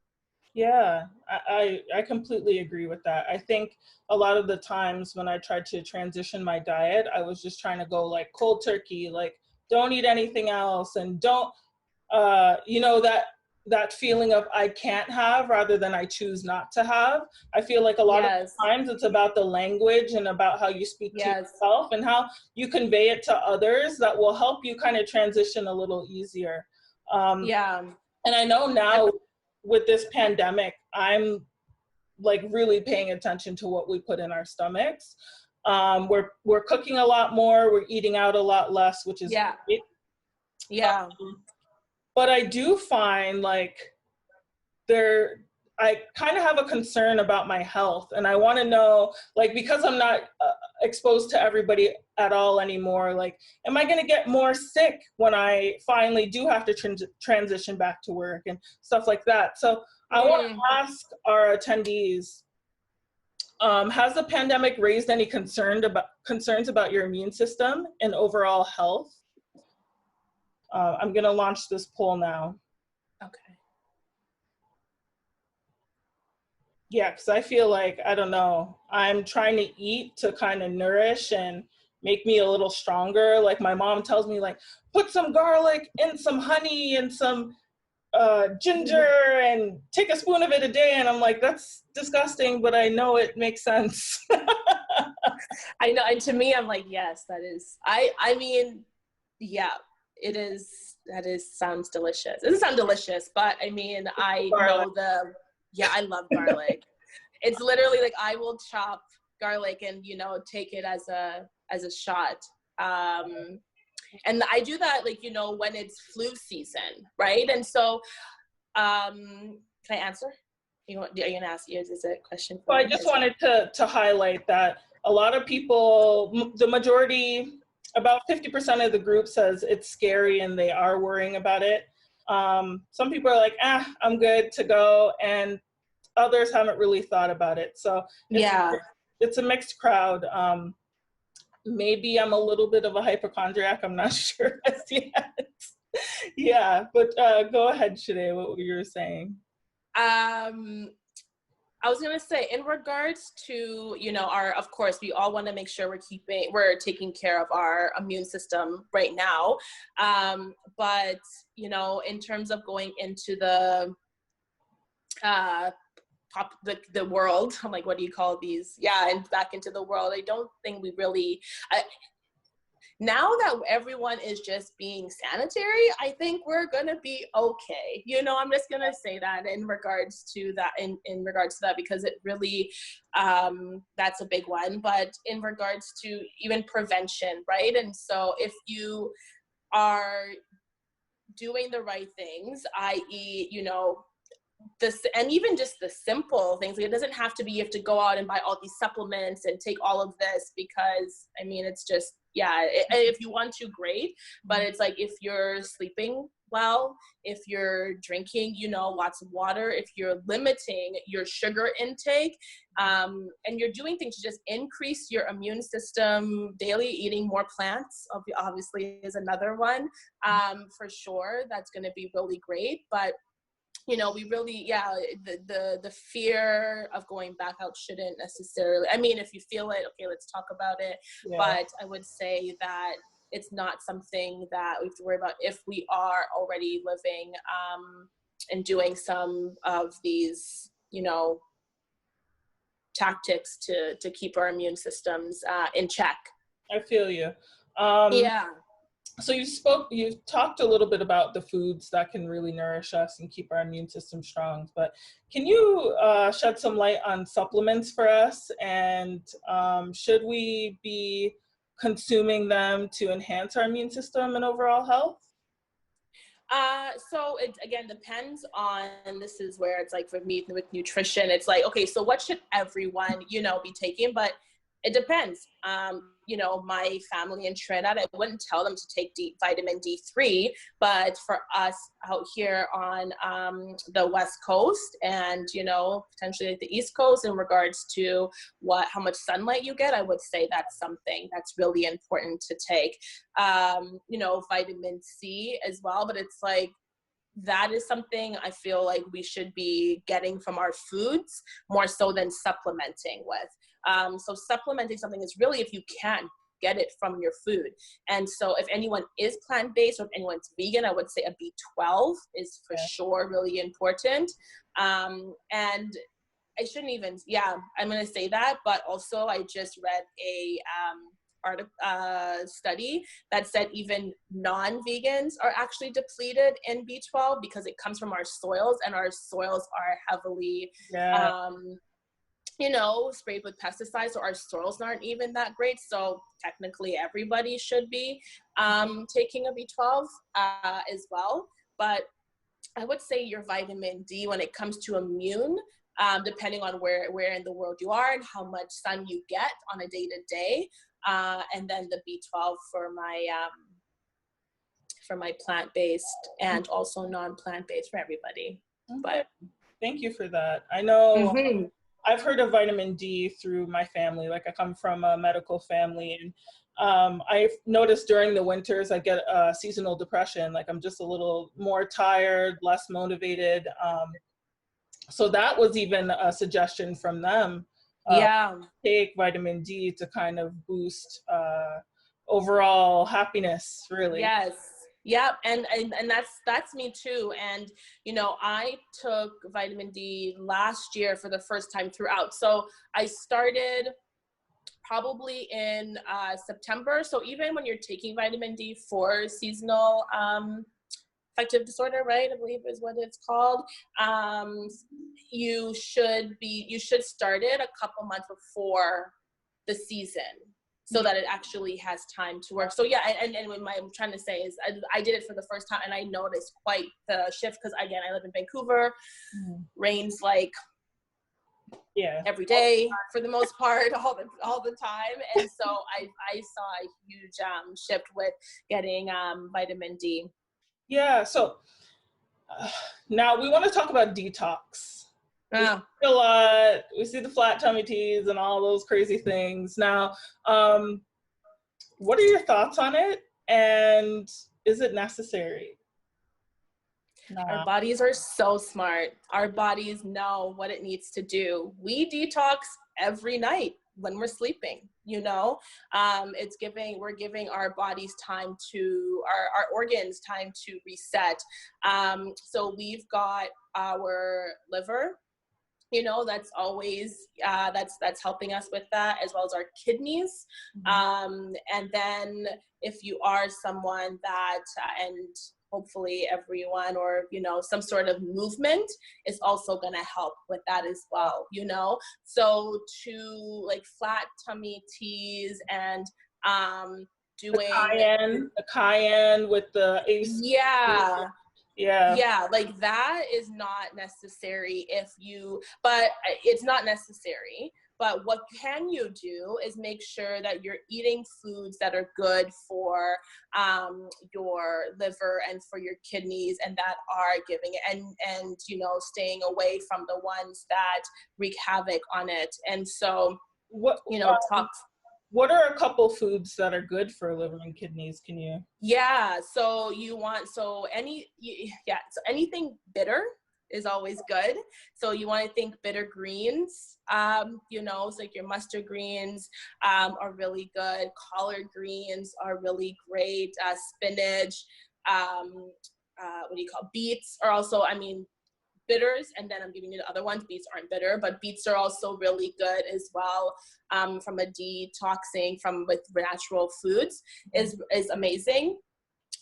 Yeah, I completely agree with that. I think a lot of the times when I tried to transition my diet, I was just trying to go cold turkey, don't eat anything else, and don't, that feeling of I can't have rather than I choose not to have. I feel like a lot of times it's about the language and about how you speak to yourself and how you convey it to others that will help you kind of transition a little easier. And I know now with this pandemic, I'm really paying attention to what we put in our stomachs. We're cooking a lot more, we're eating out a lot less, which is great. But I do find I kind of have a concern about my health, and I want to know, like, because I'm not exposed to everybody at all anymore, like, am I going to get more sick when I finally do have to transition back to work and stuff like that? So I want to ask our attendees, has the pandemic raised any concerns about your immune system and overall health? I'm going to launch this poll now. Okay. Yeah, because I feel like, I don't know, I'm trying to eat to kind of nourish and make me a little stronger. Like my mom tells me, like, put some garlic and some honey and some ginger and take a spoon of it a day. And I'm like, that's disgusting, but I know it makes sense. I know. And to me, I'm like, yes, that is, I mean, yeah, it is, sounds delicious. It doesn't sound delicious, but I mean, I know I love garlic. It's literally like, I will chop garlic and, you know, take it as a shot. And I do that, like, you know, when it's flu season, right? And so, can I answer? Are you gonna ask? Is it a question? Well, I just wanted to highlight that a lot of people, the majority, about 50% of the group says it's scary and they are worrying about it. Some people are like, I'm good to go, and others haven't really thought about it. So it's a mixed crowd. Maybe I'm a little bit of a hypochondriac. I'm not sure as yet. Yeah, but go ahead, Sade, what you were saying. I was going to say, in regards to, you know, of course, we all want to make sure we're taking care of our immune system right now. But, you know, in terms of going into the world, I'm like, what do you call these? Yeah. And back into the world, I don't think we really, now that everyone is just being sanitary, I think we're going to be okay. You know, I'm just going to say that in regards to that, in regards to that, because it really, that's a big one. But in regards to even prevention, right? And so if you are doing the right things, i.e., you know, and even just the simple things, like, it doesn't have to be you have to go out and buy all these supplements and take all of this, because I mean, it's just, if you want to, great, but it's like, if you're sleeping well, if you're drinking, you know, lots of water, if you're limiting your sugar intake, and you're doing things to just increase your immune system daily, eating more plants obviously is another one, for sure, that's going to be really great. But you know, we really, the fear of going back out shouldn't necessarily, I mean, if you feel it, okay, let's talk about it. Yeah. But I would say that it's not something that we have to worry about if we are already living and doing some of these, you know, tactics to keep our immune systems in check. I feel you. So you talked a little bit about the foods that can really nourish us and keep our immune system strong, but can you shed some light on supplements for us, and should we be consuming them to enhance our immune system and overall health? So it, again, depends on, this is where it's like, for me with nutrition, it's like, okay, so what should everyone, you know, be taking? But it depends. You know, my family in Trinidad, I wouldn't tell them to take vitamin D3, but for us out here on the West Coast and, you know, potentially the East Coast, in regards to how much sunlight you get, I would say that's something that's really important to take. You know, vitamin C as well, but it's like, that is something I feel like we should be getting from our foods more so than supplementing with. So supplementing something is really if you can't get it from your food. And so if anyone is plant-based or if anyone's vegan, I would say a B12 is for sure really important. And I shouldn't even, I'm going to say that, but also I just read a study that said even non-vegans are actually depleted in B12 because it comes from our soils, and our soils are heavily you know, sprayed with pesticides, so our soils aren't even that great. So technically everybody should be taking a B12 as well. But I would say your vitamin D when it comes to immune, depending on where in the world you are and how much sun you get on a day-to-day. And then the B12 for my plant-based and also non-plant-based for everybody. Okay. But thank you for that. I know mm-hmm. I've heard of vitamin D through my family. Like I come from a medical family, and I've noticed during the winters I get seasonal depression. Like I'm just a little more tired, less motivated. So that was even a suggestion from them. Take vitamin D to kind of boost overall happiness, really. Yes. Yep. And that's me too. And, you know, I took vitamin D last year for the first time throughout. So I started probably in September. So even when you're taking vitamin D for seasonal affective disorder, right, I believe is what it's called, you should start it a couple months before the season, so that it actually has time to work. So yeah, and what I'm trying to say is I did it for the first time, and I noticed quite the shift, because again, I live in Vancouver, rains like every day for the most part, all the time, and so I saw a huge shift with getting vitamin D. Yeah. So now we want to talk about detox. We see a lot. We see the flat tummy teas and all those crazy things. Now, what are your thoughts on it? And is it necessary? Our bodies are so smart. Our bodies know what it needs to do. We detox every night when we're sleeping, you know. We're giving our bodies time to, our organs time to reset. So we've got our liver, you know, that's always, that's helping us with that, as well as our kidneys. And then if you are someone that, and hopefully everyone, or, you know, some sort of movement is also going to help with that as well, you know. So to like flat tummy teas and doing the cayenne with the ace. Yeah, like that is not necessary but it's not necessary. But what can you do is make sure that you're eating foods that are good for your liver and for your kidneys, and that are giving it, and you know, staying away from the ones that wreak havoc on it. And so, what are a couple foods that are good for liver and kidneys? Can you? So anything bitter is always good. So you want to think bitter greens, you know, so like your mustard greens are really good. Collard greens are really great. Spinach, beets are also, bitters, and then I'm giving you the other ones. Beets aren't bitter, but beets are also really good as well, from a detoxing with natural foods is amazing.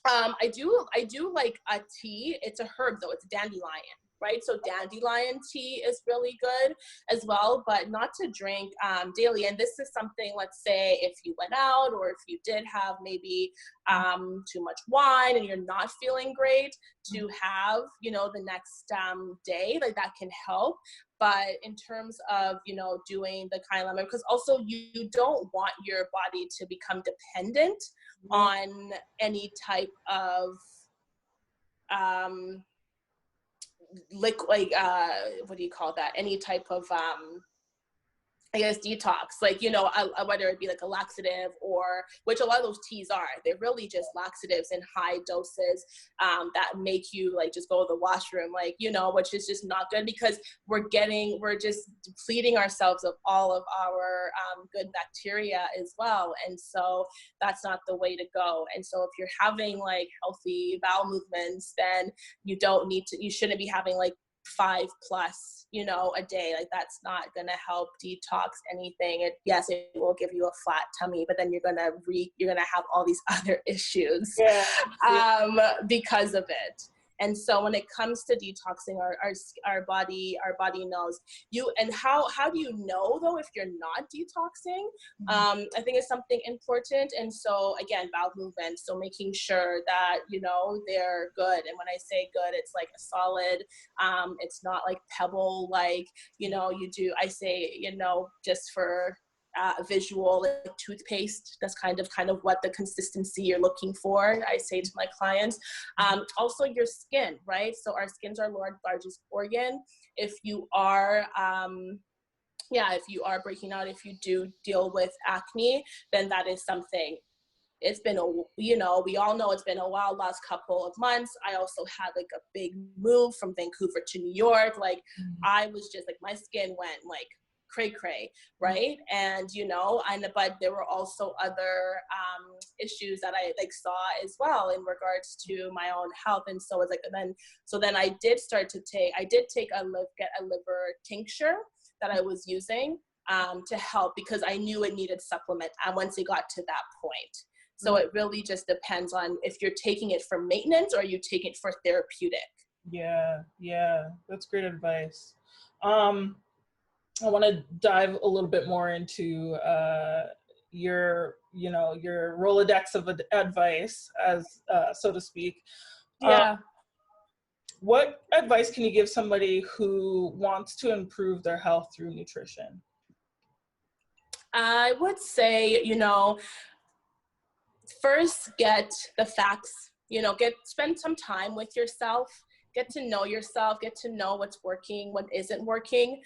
I do like a tea. It's a herb though. It's a dandelion, right? So dandelion tea is really good as well, but not to drink daily. And this is something, let's say if you went out, or if you did have maybe too much wine and you're not feeling great, to have, you know, the next day, like that can help. But in terms of, you know, doing the kind of lemon, because also you don't want your body to become dependent on any type of liquid, what do you call that? Any type of detox, like, you know, whether it be like a laxative, or which a lot of those teas are, they're really just laxatives in high doses that make you like just go to the washroom, like, you know, which is just not good, because we're just depleting ourselves of all of our good bacteria as well. And so that's not the way to go. And so if you're having like healthy bowel movements, then you shouldn't be having like 5+, you know, a day. Like that's not gonna help detox anything. Yes, it will give you a flat tummy, but then you're gonna have all these other issues because of it. And so when it comes to detoxing, our body knows you. And how do you know though if you're not detoxing? I think it's something important. And so again, bowel movement. So making sure that, you know, they're good. And when I say good, it's like a solid, it's not like pebble, like, you know, I say, you know, just for visual, like toothpaste, that's kind of what the consistency you're looking for, I say to my clients. Also your skin, right? So our skin's our largest organ. If you are if you are breaking out, if you do deal with acne, then that is something. It's been we all know it's been a wild last couple of months. I also had like a big move from Vancouver to New York. Like I was just like, my skin went like cray, right? And, you know, but there were also other issues that I like saw as well in regards to my own health. And so it's like, then I did take a liver tincture that I was using to help, because I knew it needed supplement once it got to that point. So it really just depends on if you're taking it for maintenance or you take it for therapeutic. Yeah, that's great advice. I want to dive a little bit more into your Rolodex of advice, as so to speak. Yeah. What advice can you give somebody who wants to improve their health through nutrition? I would say, you know, first get the facts, you know, spend some time with yourself, get to know yourself, get to know what's working, what isn't working.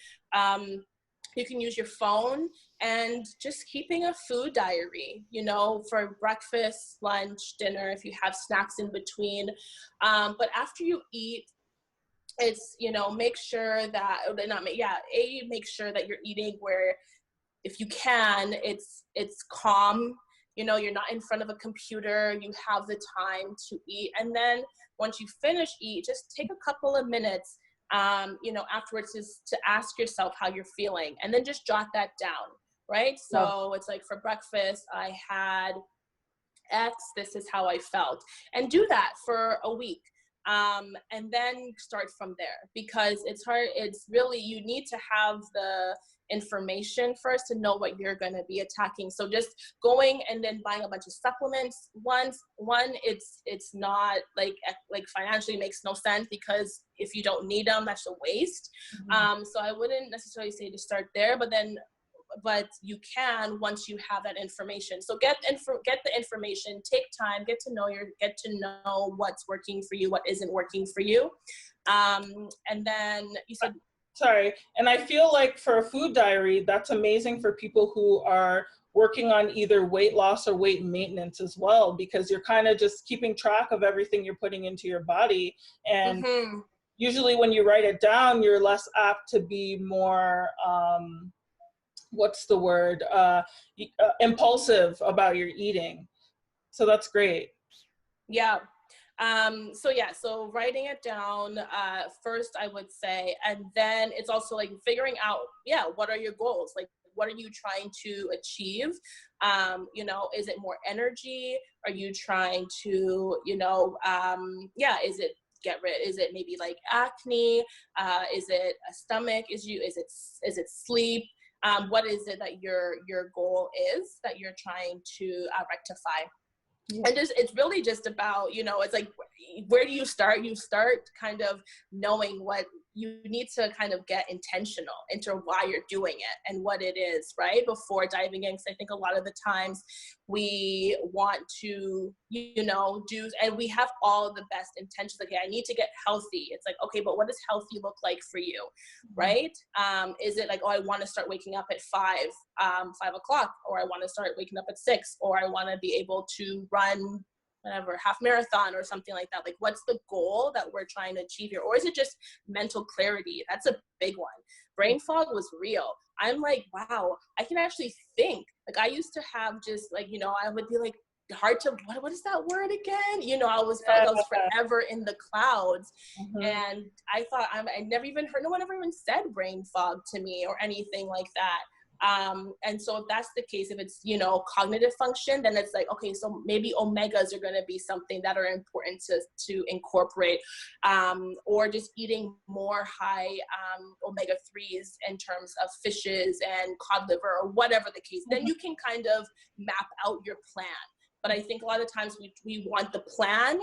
You can use your phone and just keeping a food diary, you know, for breakfast, lunch, dinner, if you have snacks in between. But after you eat, it's, you know, make sure that, make sure that you're eating where, if you can, it's calm. You know, you're not in front of a computer, you have the time to eat. And then once you finish eat, just take a couple of minutes, you know, afterwards, is to ask yourself how you're feeling, and then just jot that down, right? So it's like, for breakfast, I had X, this is how I felt. And do that for a week. And then start from there, because it's hard. It's really, you need to have the information first to know what you're going to be attacking. So just going and then buying a bunch of supplements, it's not like financially makes no sense, because if you don't need them, that's a waste. So I wouldn't necessarily say to start there, but you can once you have that information. So get the information, take time, get to know what's working for you, what isn't working for you. And then you said, sorry. And I feel like for a food diary, that's amazing for people who are working on either weight loss or weight maintenance as well, because you're kind of just keeping track of everything you're putting into your body. And usually when you write it down, you're less apt to be more, impulsive about your eating. So that's great. Yeah. So writing it down, first, I would say, and then it's also like figuring out, what are your goals? Like, what are you trying to achieve? You know, is it more energy? Are you trying to, you know, is it maybe like acne? Is it a stomach issue? Is it sleep? What is it that your goal is that you're trying to rectify? And it's really just about, you know, it's like, where do you start? You start kind of knowing what you need to kind of get intentional into why you're doing it and what it is, right? Before diving in. Because I think a lot of the times we want to, you know, and we have all the best intentions. Okay, I need to get healthy. It's like, okay, but what does healthy look like for you, right? Is it like, oh, I want to start waking up at 5 o'clock, or I want to start waking up at 6, or I want to be able to run whatever, half marathon or something like that. Like, what's the goal that we're trying to achieve here? Or is it just mental clarity? That's a big one. Brain fog was real. I'm like, wow, I can actually think. Like, I used to have just like, you know, I would be like, hard to, what is that word again? You know, I felt like I was forever in the clouds. And I thought, I never even heard, no one ever even said brain fog to me or anything like that. And so if that's the case, if it's, you know, cognitive function, then it's like, okay, so maybe omegas are going to be something that are important to incorporate, or just eating more high omega-3s in terms of fishes and cod liver or whatever the case. Then you can kind of map out your plan. But I think a lot of times we want the plan,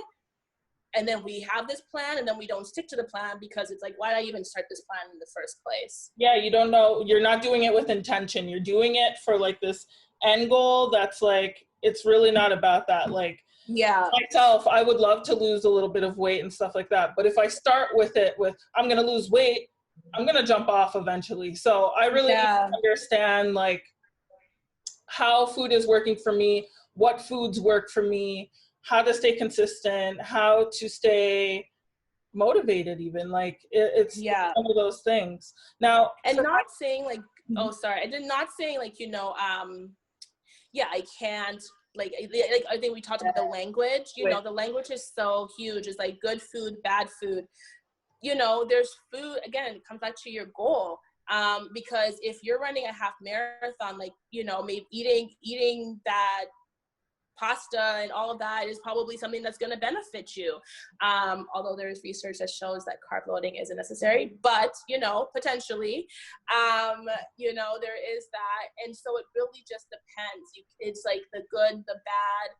and then we have this plan, and then we don't stick to the plan because it's like, why did I even start this plan in the first place? Yeah, you don't know. You're not doing it with intention. You're doing it for like this end goal that's like, it's really not about that. Like, yeah, myself, I would love to lose a little bit of weight and stuff like that. But if I start with it with, I'm going to lose weight, I'm going to jump off eventually. So I really need to understand like how food is working for me, what foods work for me, how to stay consistent, how to stay motivated even. Like it's one of those things. Now, and not saying like, oh, sorry, I did not saying like, you know, I can't, like I think we talked about the language, you know, the language is so huge. It's like good food, bad food. You know, there's food, again, it comes back to your goal. Because if you're running a half marathon, like, you know, maybe eating that pasta and all of that is probably something that's going to benefit you. Although there's research that shows that carb loading isn't necessary, but, you know, potentially, you know, there is that. And so it really just depends. It's like the good, the bad,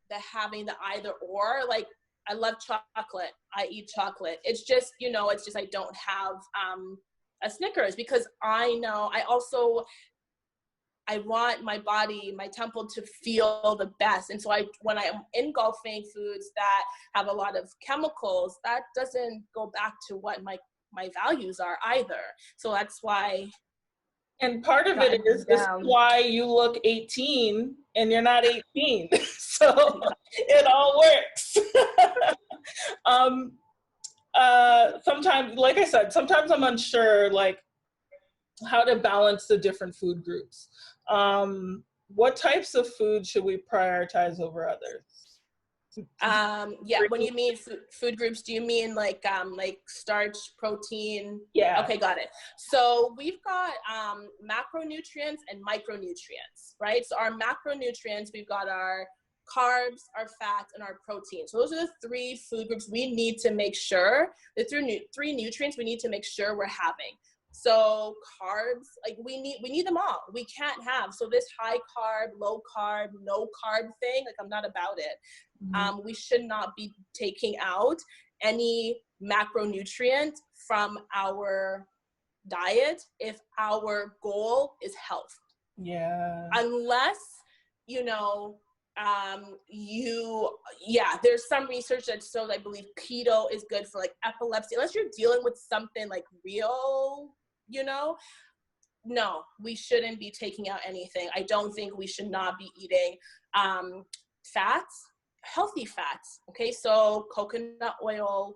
the having the either or. Like, I love chocolate. I eat chocolate. It's just, you know, it's just, I don't have a Snickers because I know I want my body, my temple to feel the best. And so when I'm engulfing foods that have a lot of chemicals, that doesn't go back to what my values are either. So that's why. And part of it is why you look 18 and you're not 18. So it all works. Sometimes, like I said, sometimes I'm unsure, like how to balance the different food groups. What types of food should we prioritize over others? When you mean food groups, do you mean like starch, protein? Yeah. Okay, got it. So we've got macronutrients and micronutrients, right? So our macronutrients, we've got our carbs, our fats, and our protein. So those are the three food groups we need to make sure, the three nutrients we need to make sure we're having. So carbs, like we need them all. We can't have, so this high carb, low carb, no carb thing, like I'm not about it. We should not be taking out any macronutrient from our diet if our goal is health. Yeah. Unless, you know, there's some research that shows, I believe keto is good for like epilepsy, unless you're dealing with something like real, you know, no, we shouldn't be taking out anything. I don't think we should not be eating fats, healthy fats. Okay, so coconut oil,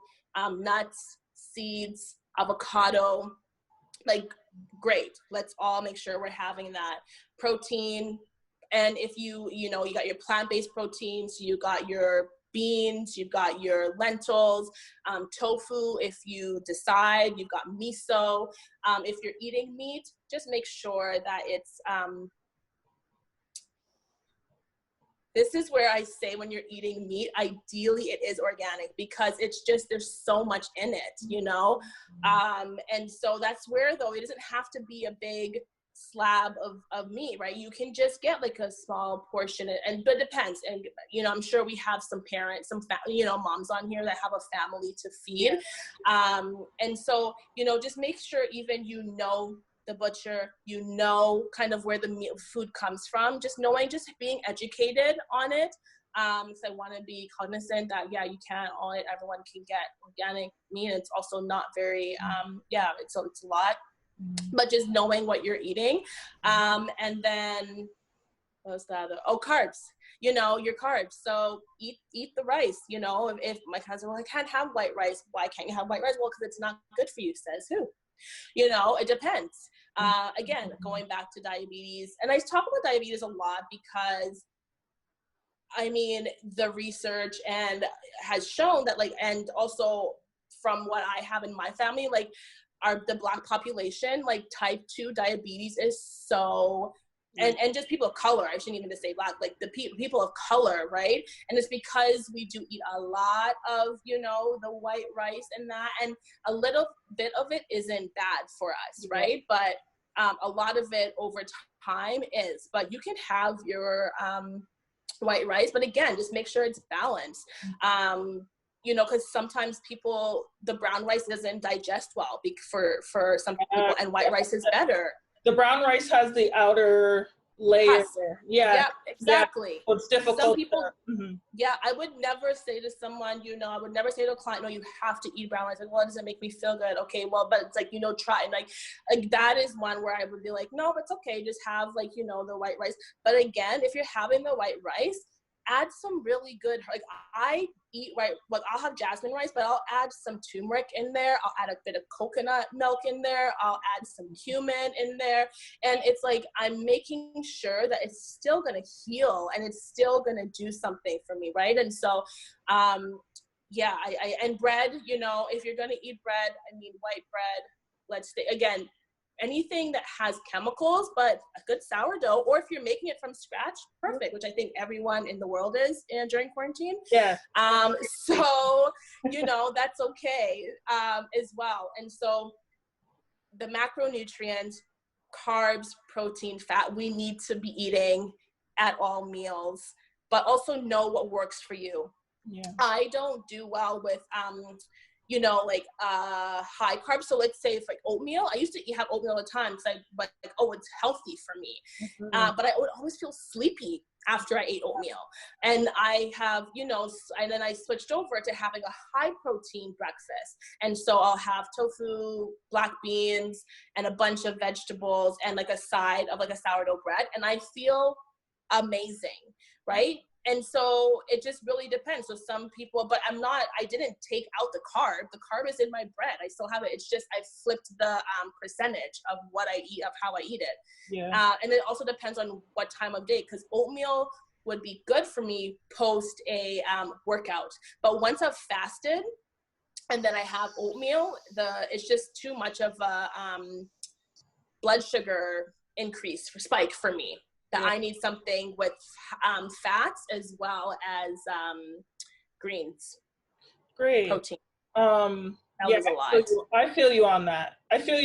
nuts, seeds, avocado, like great. Let's all make sure we're having that. Protein, and if you got your plant-based proteins, you got your beans, you've got your lentils, tofu, if you decide, you've got miso. If you're eating meat, just make sure that it's, this is where I say when you're eating meat, ideally it is organic, because it's just, there's so much in it, you know? And so that's where, though, it doesn't have to be a big slab of meat, right? You can just get like a small portion, but it depends. And, you know, I'm sure we have some parents, moms on here that have a family to feed. And so, you know, just make sure even, you know, the butcher, you know, kind of where the food comes from, just knowing, just being educated on it. So I want to be cognizant that, you can't, everyone can get organic meat. It's also not very, it's a lot. But just knowing what you're eating. And then what's the other? Oh, carbs, you know, your carbs. So eat the rice, you know. If my cousin, well, I can't have white rice. Why can't you have white rice? Well, because it's not good for you, says who? You know, it depends. Again, going back to diabetes, and I talk about diabetes a lot because, I mean, the research and has shown that, like, and also from what I have in my family, like, the Black population, like type 2 diabetes is so, and just people of color, I shouldn't even just say Black, like the people of color, right? And it's because we do eat a lot of, you know, the white rice and that, and a little bit of it isn't bad for us, right? But a lot of it over time is, but you can have your white rice, but again, just make sure it's balanced. You know, because sometimes the brown rice doesn't digest well for some people, and white rice is better. The brown rice has the outer layer. Husk. Yeah, exactly. Yeah. So it's difficult. Some people, I would never say to someone, you know, I would never say to a client, no, you have to eat brown rice. Like, well, it doesn't make me feel good. Okay, well, but it's like, you know, try. And like that is one where I would be like, no, it's okay. Just have like, you know, the white rice. But again, if you're having the white rice, add some really good, like I eat white, like I'll have jasmine rice, but I'll add some turmeric in there. I'll add a bit of coconut milk in there. I'll add some cumin in there. And it's like, I'm making sure that it's still going to heal and it's still going to do something for me. Right. And so, and bread, you know, if you're going to eat bread, I mean, white bread, again, anything that has chemicals, but a good sourdough, or if you're making it from scratch, perfect, which I think everyone in the world is during quarantine. Yeah. So, you know, that's okay as well. And so the macronutrients, carbs, protein, fat, we need to be eating at all meals, but also know what works for you. Yeah. I don't do well with, you know, like high carbs. So let's say if like oatmeal, I used to have oatmeal all the time because I like, oh, it's healthy for me. But I would always feel sleepy after I ate oatmeal. And I have, you know, and then I switched over to having a high protein breakfast. And so I'll have tofu, black beans, and a bunch of vegetables and like a side of like a sourdough bread. And I feel amazing, right? And so it just really depends. So some people, but I didn't take out the carb. The carb is in my bread. I still have it. It's just I flipped the percentage of what I eat, of how I eat it. Yeah. And it also depends on what time of day, because oatmeal would be good for me post a workout. But once I've fasted and then I have oatmeal, it's just too much of a blood sugar spike for me. That I need something with fats as well as greens. Great. Protein. That was a lot. I feel you on that. I feel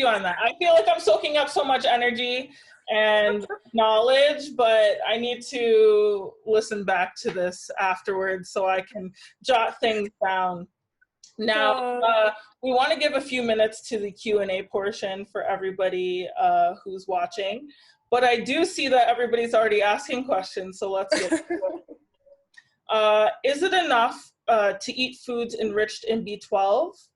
like I'm soaking up so much energy and knowledge, but I need to listen back to this afterwards so I can jot things down. Now, we want to give a few minutes to the Q&A portion for everybody who's watching. But I do see that everybody's already asking questions, so let's get to it. Is it enough to eat foods enriched in B12,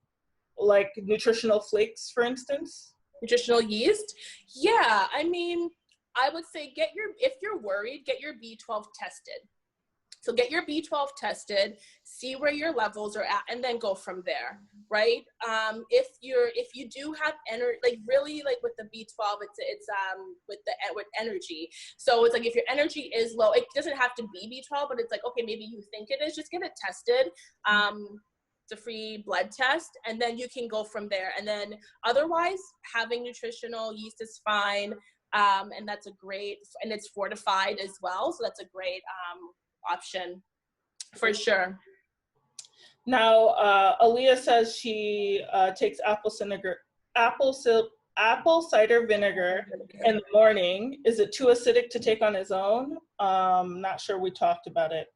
like nutritional flakes, for instance? Nutritional yeast? Yeah, I mean, I would say if you're worried, get your B12 tested. So get your B12 tested, see where your levels are at, and then go from there, right? If you do have energy, like really like with the B12, it's with energy. So it's like if your energy is low, it doesn't have to be B12, but it's like, okay, maybe you think it is, just get it tested. It's a free blood test, and then you can go from there. And then otherwise, having nutritional yeast is fine, and that's and it's fortified as well, so that's a great option for sure. Now, Aaliyah says she takes apple cider vinegar in the morning. Is it too acidic to take on its own? Not sure we talked about it.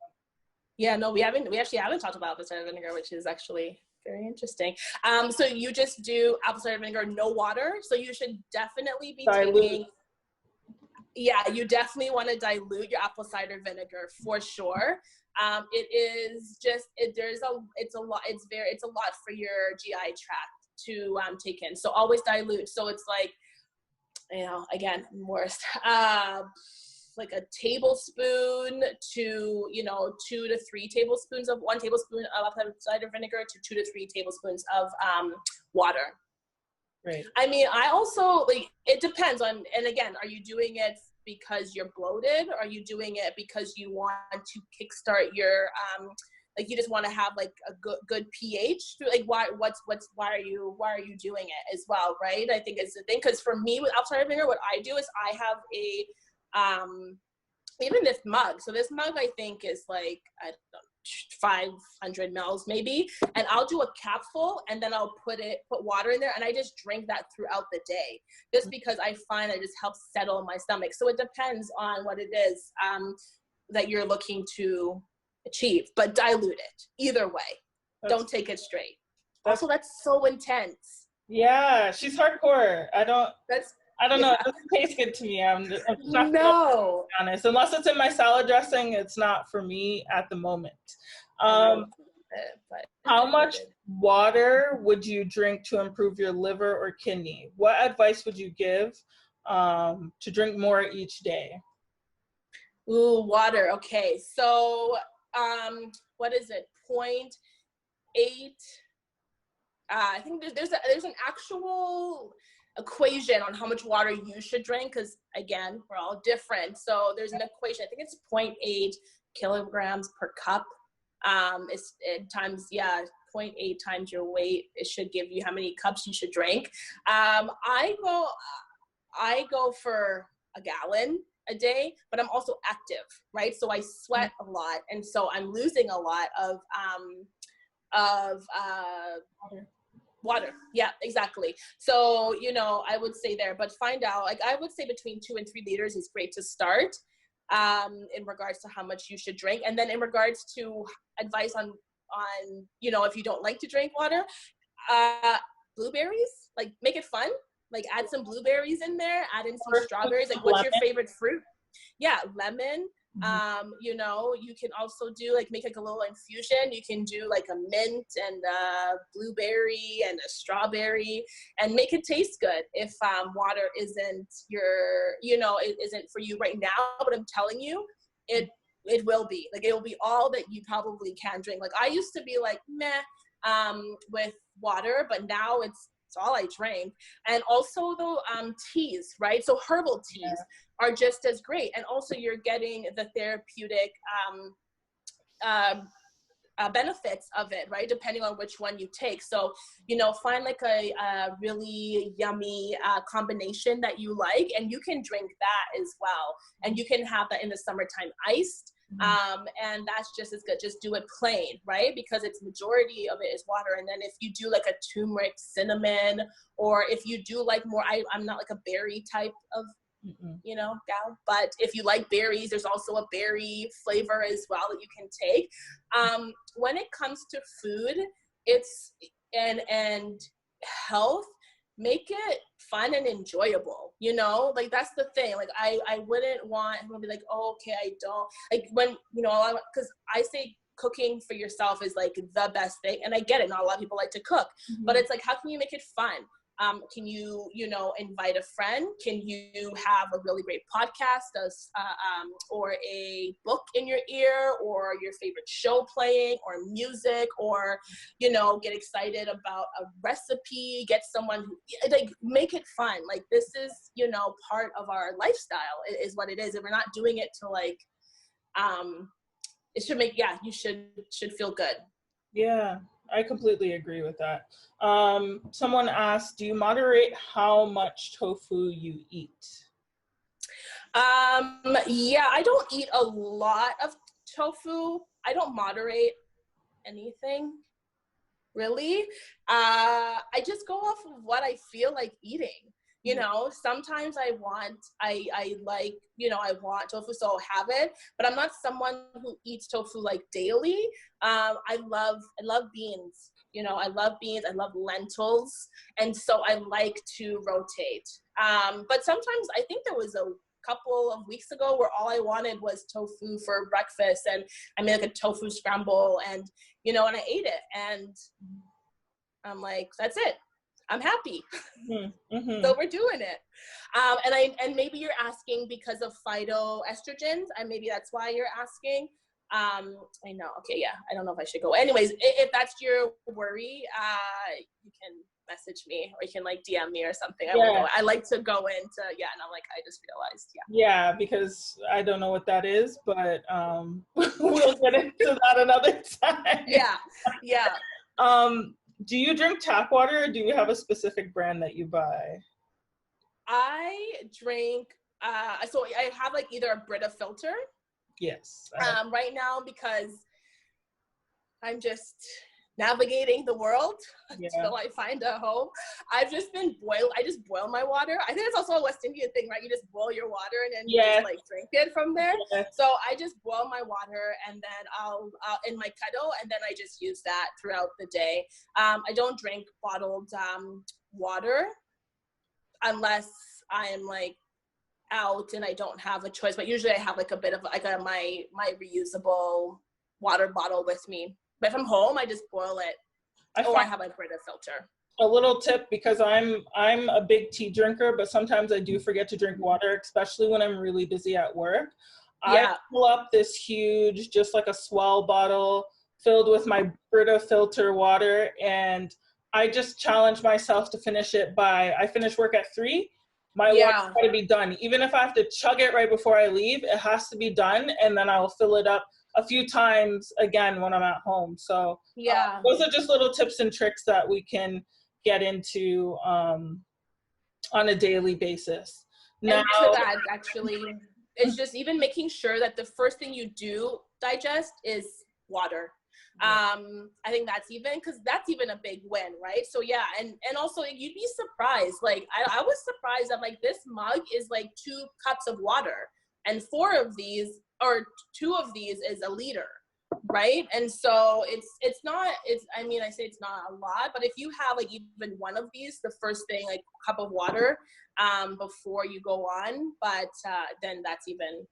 Yeah, no, we actually haven't talked about apple cider vinegar, which is actually very interesting. So you just do apple cider vinegar, no water. So you should definitely be taking. Yeah, you definitely want to dilute your apple cider vinegar for sure. It is just it's a lot for your GI tract to take in. So always dilute. So it's like, you know, again, worst. Like a tablespoon to, you know, 2 to 3 tablespoons of 1 tablespoon of apple cider vinegar to 2 to 3 tablespoons of water. Right. I mean, I also, like, it depends on, and again, are you doing it because you're bloated? Or are you doing it because you want to kickstart your like you just want to have like a good pH. Like why are you doing it as well, right? I think it's the thing, because for me with outside vinegar, what I do is I have a even this mug. So this mug I think is like, I don't know, 500 mils maybe, and I'll do a capful and then I'll put water in there, and I just drink that throughout the day, just because I find that it just helps settle my stomach. So it depends on what it is that you're looking to achieve, but dilute it either way. Don't take it straight. Also, that's so intense. Yeah, she's hardcore. I don't know. It doesn't taste good to me. I'm just not gonna be honest. Unless it's in my salad dressing, it's not for me at the moment. How much water would you drink to improve your liver or kidney? What advice would you give to drink more each day? Ooh, water. Okay, so what is it? 0.8. I think there's an actual equation on how much water you should drink, because again, we're all different. So there's an equation. I think it's 0.8 kilograms per cup. It's times 0.8 times your weight. It should give you how many cups you should drink. I go for a gallon a day, but I'm also active, right? So I sweat a lot, and so I'm losing a lot of water. Yeah, exactly. So, I would say there, but find out, like, I would say between 2 and 3 liters is great to start, in regards to how much you should drink. And then in regards to advice on, if you don't like to drink water, blueberries, like, make it fun, like add some blueberries in there, add in some strawberries. Like, what's your favorite fruit? Yeah, lemon. You can also do make a little infusion. You can do like a mint and a blueberry and a strawberry, and make it taste good. If water isn't it isn't for you right now, but I'm telling you, it will be. Like, it will be all that you probably can drink. Like, I used to be like meh with water, but now it's all I drank. And also the teas, right? So herbal teas are just as great. And also you're getting the therapeutic benefits of it, right? Depending on which one you take. So, find like a really yummy combination that you like, and you can drink that as well. And you can have that in the summertime iced. And that's just as good. Just do it plain, right? Because it's majority of it is water. And then if you do like a turmeric, cinnamon, or if you do like more, I'm not like a berry type of gal, but if you like berries, there's also a berry flavor as well that you can take. When it comes to food, it's and health, make it fun and enjoyable, like that's the thing. Like I wouldn't want to be like, oh, okay, I don't like when, because I say cooking for yourself is like the best thing. And I get it. Not a lot of people like to cook, but it's like, how can you make it fun? Can you, invite a friend? Can you have a really great podcast or a book in your ear, or your favorite show playing, or music, or, get excited about a recipe, get someone who, like, make it fun. Like, this is, part of our lifestyle is what it is. If we're not doing it to like, it should make, you should feel good. Yeah. I completely agree with that. Someone asked, do you moderate how much tofu you eat? I don't eat a lot of tofu. I don't moderate anything, really. I just go off of what I feel like eating. Sometimes I want tofu, so I'll have it, but I'm not someone who eats tofu like daily. I love beans. I love beans. I love lentils. And so I like to rotate. But sometimes I think there was a couple of weeks ago where all I wanted was tofu for breakfast, and I made like a tofu scramble, and, and I ate it, and I'm like, that's it. I'm happy. So we're doing it. And maybe you're asking because of phytoestrogens, and maybe that's why you're asking. I know. Okay. Yeah. I don't know if I should go. Anyways, if that's your worry, you can message me, or you can like DM me or something. I like to go into, and I'm like, I just realized, Yeah, because I don't know what that is, but we'll get into that another time. Yeah. Do you drink tap water, or do you have a specific brand that you buy? I drink, so I have like either a Brita filter. Yes. Right now, because I'm just navigating the world until I find a home. I've just been I just boil my water. I think it's also a West Indian thing, right? You just boil your water and then you just like drink it from there. So I just boil my water, and then I'll in my kettle, and then I just use that throughout the day. I don't drink bottled water unless I'm like out and I don't have a choice, but usually I have like a bit of like my reusable water bottle with me. But if I'm home, I just boil it, I have a Brita filter. A little tip, because I'm a big tea drinker, but sometimes I do forget to drink water, especially when I'm really busy at work. I pull up this huge, just like a Swell bottle filled with my Brita filter water, and I just challenge myself to finish it I finish work at 3. My water's got to be done. Even if I have to chug it right before I leave, it has to be done, and then I'll fill it up a few times again when I'm at home. So those are just little tips and tricks that we can get into on a daily basis. Now, and to that, actually, it's just even making sure that the first thing you do digest is water. I think that's even a big win, right? So and also you'd be surprised. Like I was surprised that like this mug is like 2 cups of water, and 4 of these or 2 of these is a liter, right? And so I mean, I say it's not a lot, but if you have like even one of these, the first thing, like a cup of water before you go on, but then that's even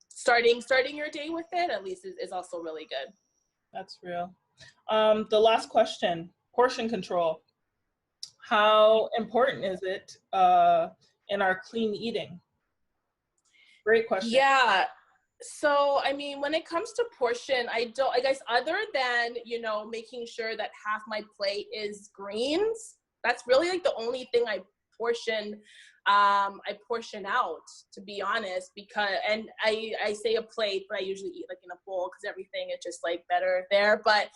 starting your day with it, at least is also really good. That's real. The last question, portion control. How important is it in our clean eating? Great question. Yeah. So, I mean, when it comes to portion, I guess other than, making sure that half my plate is greens, that's really like the only thing I portion out, to be honest, because, and I say a plate, but I usually eat like in a bowl because everything is just like better there. But,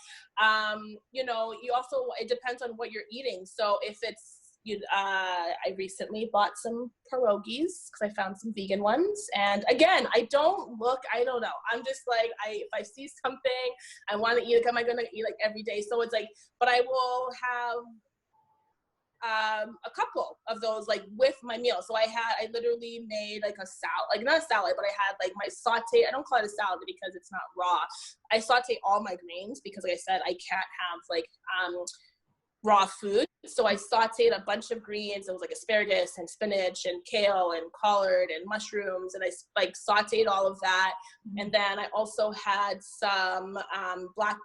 you also, it depends on what you're eating. So if it's, I recently bought some pierogies because I found some vegan ones. And again, I don't know. I'm just like, if I see something I want to eat, like, am I going to eat like every day? So it's like, but I will have a couple of those like with my meal. So I literally made like a salad, like not a salad, but I had like my saute. I don't call it a salad because it's not raw. I saute all my greens because, like I said, I can't have like raw food. So I sauteed a bunch of greens. It was like asparagus and spinach and kale and collard and mushrooms. And I like sauteed all of that. And then I also had some black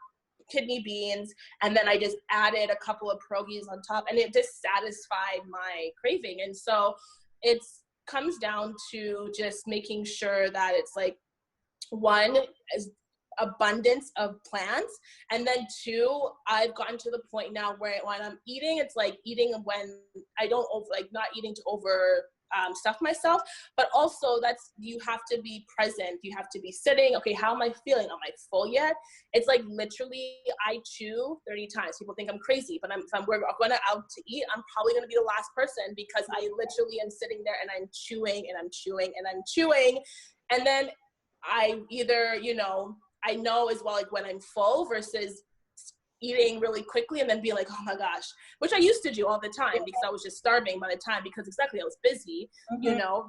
kidney beans. And then I just added a couple of pierogies on top, and it just satisfied my craving. And so it comes down to just making sure that it's like, 1 is abundance of plants, and then 2, I've gotten to the point now where when I'm eating, it's like eating when I don't not eating to over stuff myself, but also you have to be present. You have to be sitting. Okay, how am I feeling? Am I full yet? It's like literally I chew 30 times. People think I'm crazy, but if we're going out to eat, I'm probably going to be the last person because I literally am sitting there and I'm chewing and I'm chewing and I'm chewing, and then I either I know as well, like when I'm full versus eating really quickly and then being like, oh my gosh, which I used to do all the time because I was just starving by the time, because exactly I was busy,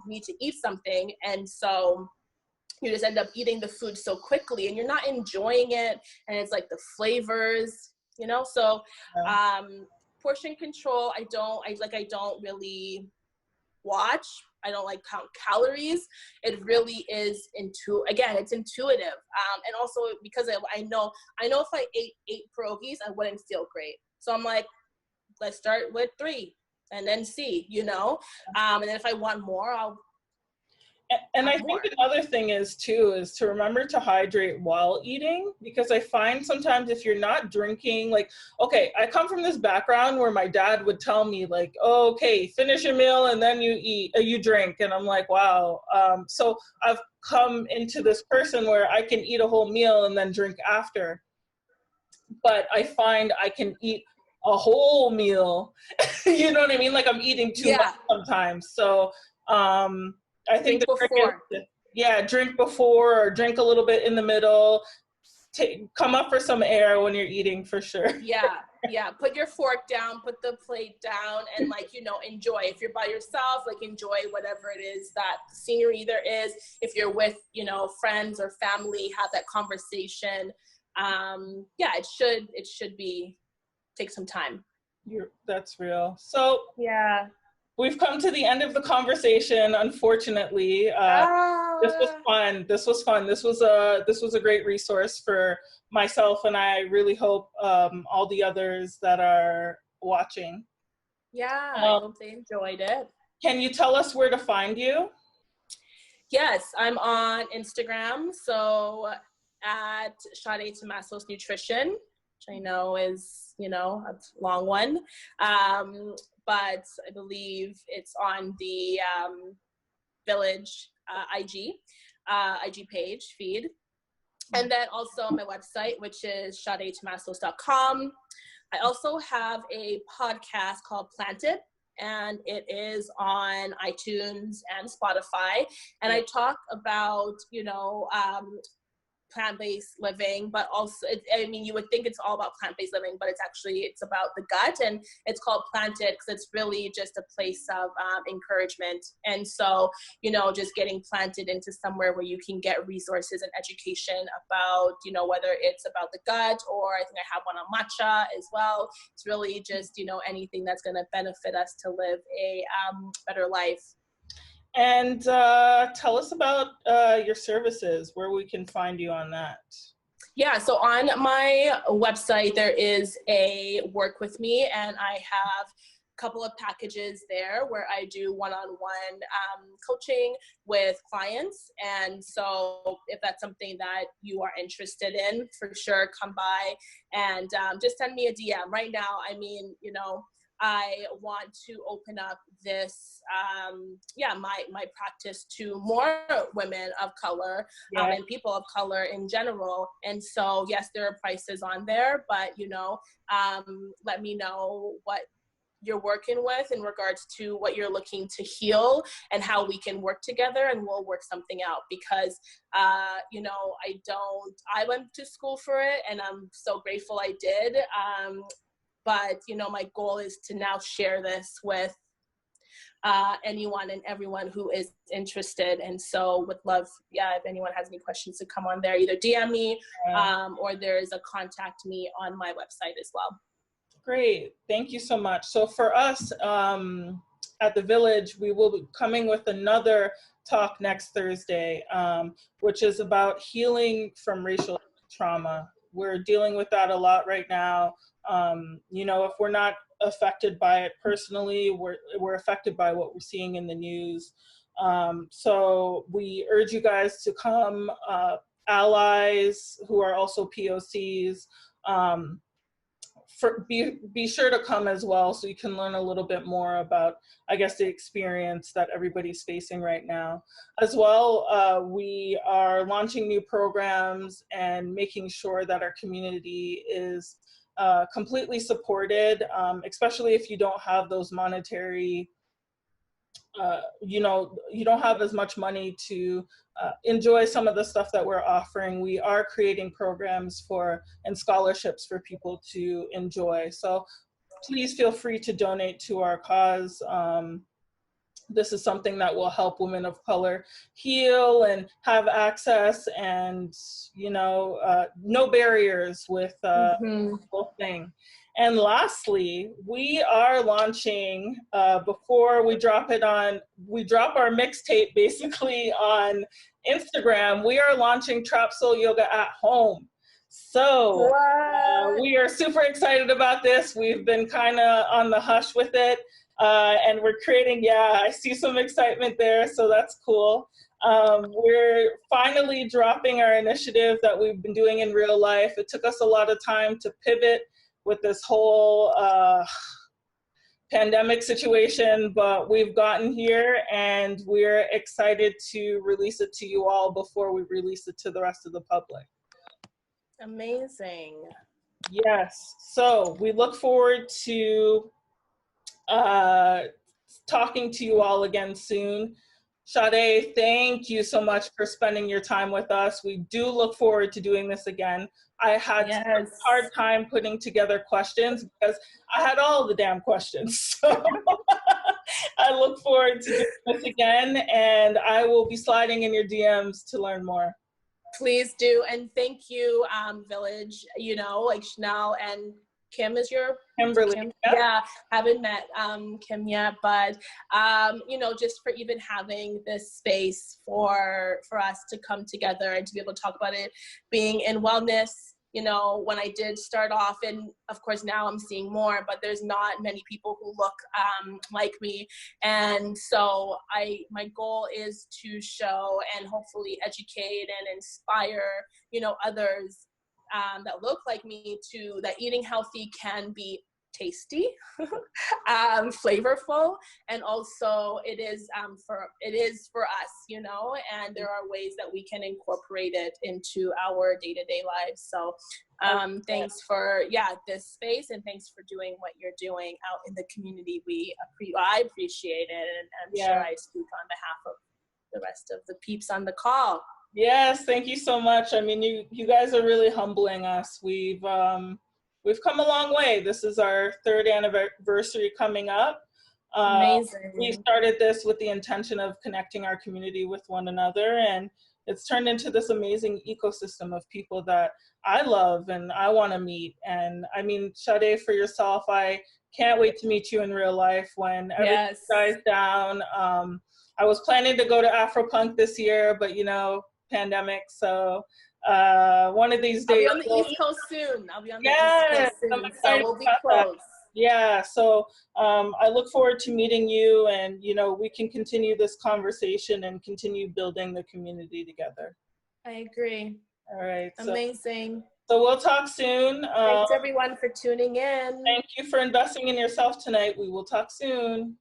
need to eat something. And so you just end up eating the food so quickly and you're not enjoying it. And it's like the flavors, so portion control, I don't really watch. I don't like count calories. It really is it's intuitive. And also because I know if I ate 8 pierogies, I wouldn't feel great. So I'm like, let's start with 3 and then see, and then if I want more, I'll. And I think another thing is to remember to hydrate while eating, because I find sometimes if you're not drinking, like, okay, I come from this background where my dad would tell me like, oh, okay, finish your meal and then you drink. And I'm like, wow. So I've come into this person where I can eat a whole meal and then drink after. But I find I can eat a whole meal, you know what I mean? Like I'm eating too much sometimes. So, I think drink before or drink a little bit in the middle. Come up for some air when you're eating for sure. Yeah. Put your fork down, put the plate down, and like, enjoy. If you're by yourself, like enjoy whatever it is that scenery there is. If you're with, friends or family, have that conversation. It should take some time. That's real. So we've come to the end of the conversation, unfortunately. This was fun. This was a great resource for myself, and I really hope all the others that are watching. Yeah, I hope they enjoyed it. Can you tell us where to find you? Yes, I'm on Instagram, so at Sade Thomasos Nutrition, which I know is, a long one. But I believe it's on the Villij IG page feed. And then also my website, which is sadethomasos.com. I also have a podcast called Planted, and it is on iTunes and Spotify. And I talk about, plant-based living, but also, you would think it's all about plant-based living, but it's about the gut, and it's called Planted because it's really just a place of encouragement. And so, just getting planted into somewhere where you can get resources and education about, whether it's about the gut, or I think I have one on matcha as well. It's really just, anything that's going to benefit us to live a better life. And tell us about your services, where we can find you on that. Yeah, so on my website, there is a work with me, and I have a couple of packages there where I do one-on-one coaching with clients. And so if that's something that you are interested in, for sure, come by and just send me a DM. Right now, I want to open up this, my practice to more women of color and people of color in general. And so, yes, there are prices on there, but, let me know what you're working with in regards to what you're looking to heal and how we can work together, and we'll work something out because, I went to school for it, and I'm so grateful I did. But, my goal is to now share this with anyone and everyone who is interested. And so would love, if anyone has any questions, to come on there, either DM me or there's a contact me on my website as well. Great. Thank you so much. So for us at the Villij, we will be coming with another talk next Thursday, which is about healing from racial trauma. We're dealing with that a lot right now. If we're not affected by it personally, we're affected by what we're seeing in the news. So we urge you guys to come, allies who are also POCs, be sure to come as well, so you can learn a little bit more about, I guess, the experience that everybody's facing right now. As well, we are launching new programs and making sure that our community is completely supported, especially if you don't have those monetary, you don't have as much money to enjoy some of the stuff that we're offering. We are creating programs and scholarships for people to enjoy. So please feel free to donate to our cause. This is something that will help women of color heal and have access, and, no barriers with the whole thing. And lastly, we are launching, before we drop our mixtape basically on Instagram, we are launching Trap Soul Yoga at home. So we are super excited about this. We've been kind of on the hush with it. And we're creating, I see some excitement there, so that's cool. We're finally dropping our initiative that we've been doing in real life. It took us a lot of time to pivot with this whole pandemic situation, but we've gotten here and we're excited to release it to you all before we release it to the rest of the public. Amazing. Yes, so we look forward to talking to you all again soon. Sade, thank you so much for spending your time with us. We do look forward to doing this again. I had a hard time putting together questions because I had all the damn questions. So I look forward to doing this again, and I will be sliding in your DMs to learn more. Please do. And thank you, Villij, you know, like Shanelle and Kim is your Kimberly. Kim? Yeah, haven't met Kim yet, but you know, just for even having this space for us to come together and to be able to talk about it, being in wellness. You know, when I did start off, and of course now I'm seeing more, but there's not many people who look like me. And so my goal is to show and hopefully educate and inspire, you know, others that look like me to that eating healthy can be tasty, flavorful, and also it is for us, you know, and there are ways that we can incorporate it into our day-to-day lives. So thanks for this space, and thanks for doing what you're doing out in the community. I appreciate it, and I'm sure I speak on behalf of the rest of the peeps on the call. Yes, thank you so much. I mean, you guys are really humbling us. We've come a long way. This is our 3rd anniversary coming up. Amazing. We started this with the intention of connecting our community with one another, and it's turned into this amazing ecosystem of people that I love and I want to meet. And I mean, Sade, for yourself, I can't wait to meet you in real life when everything dies down. I was planning to go to Afropunk this year, but you know, pandemic. So one of these days. I'll be on the East Coast soon. So we'll be close. Yeah, so I look forward to meeting you, and you know, we can continue this conversation and continue building the community together. I agree. All right. Amazing. So we'll talk soon. Thanks everyone for tuning in. Thank you for investing in yourself tonight. We will talk soon.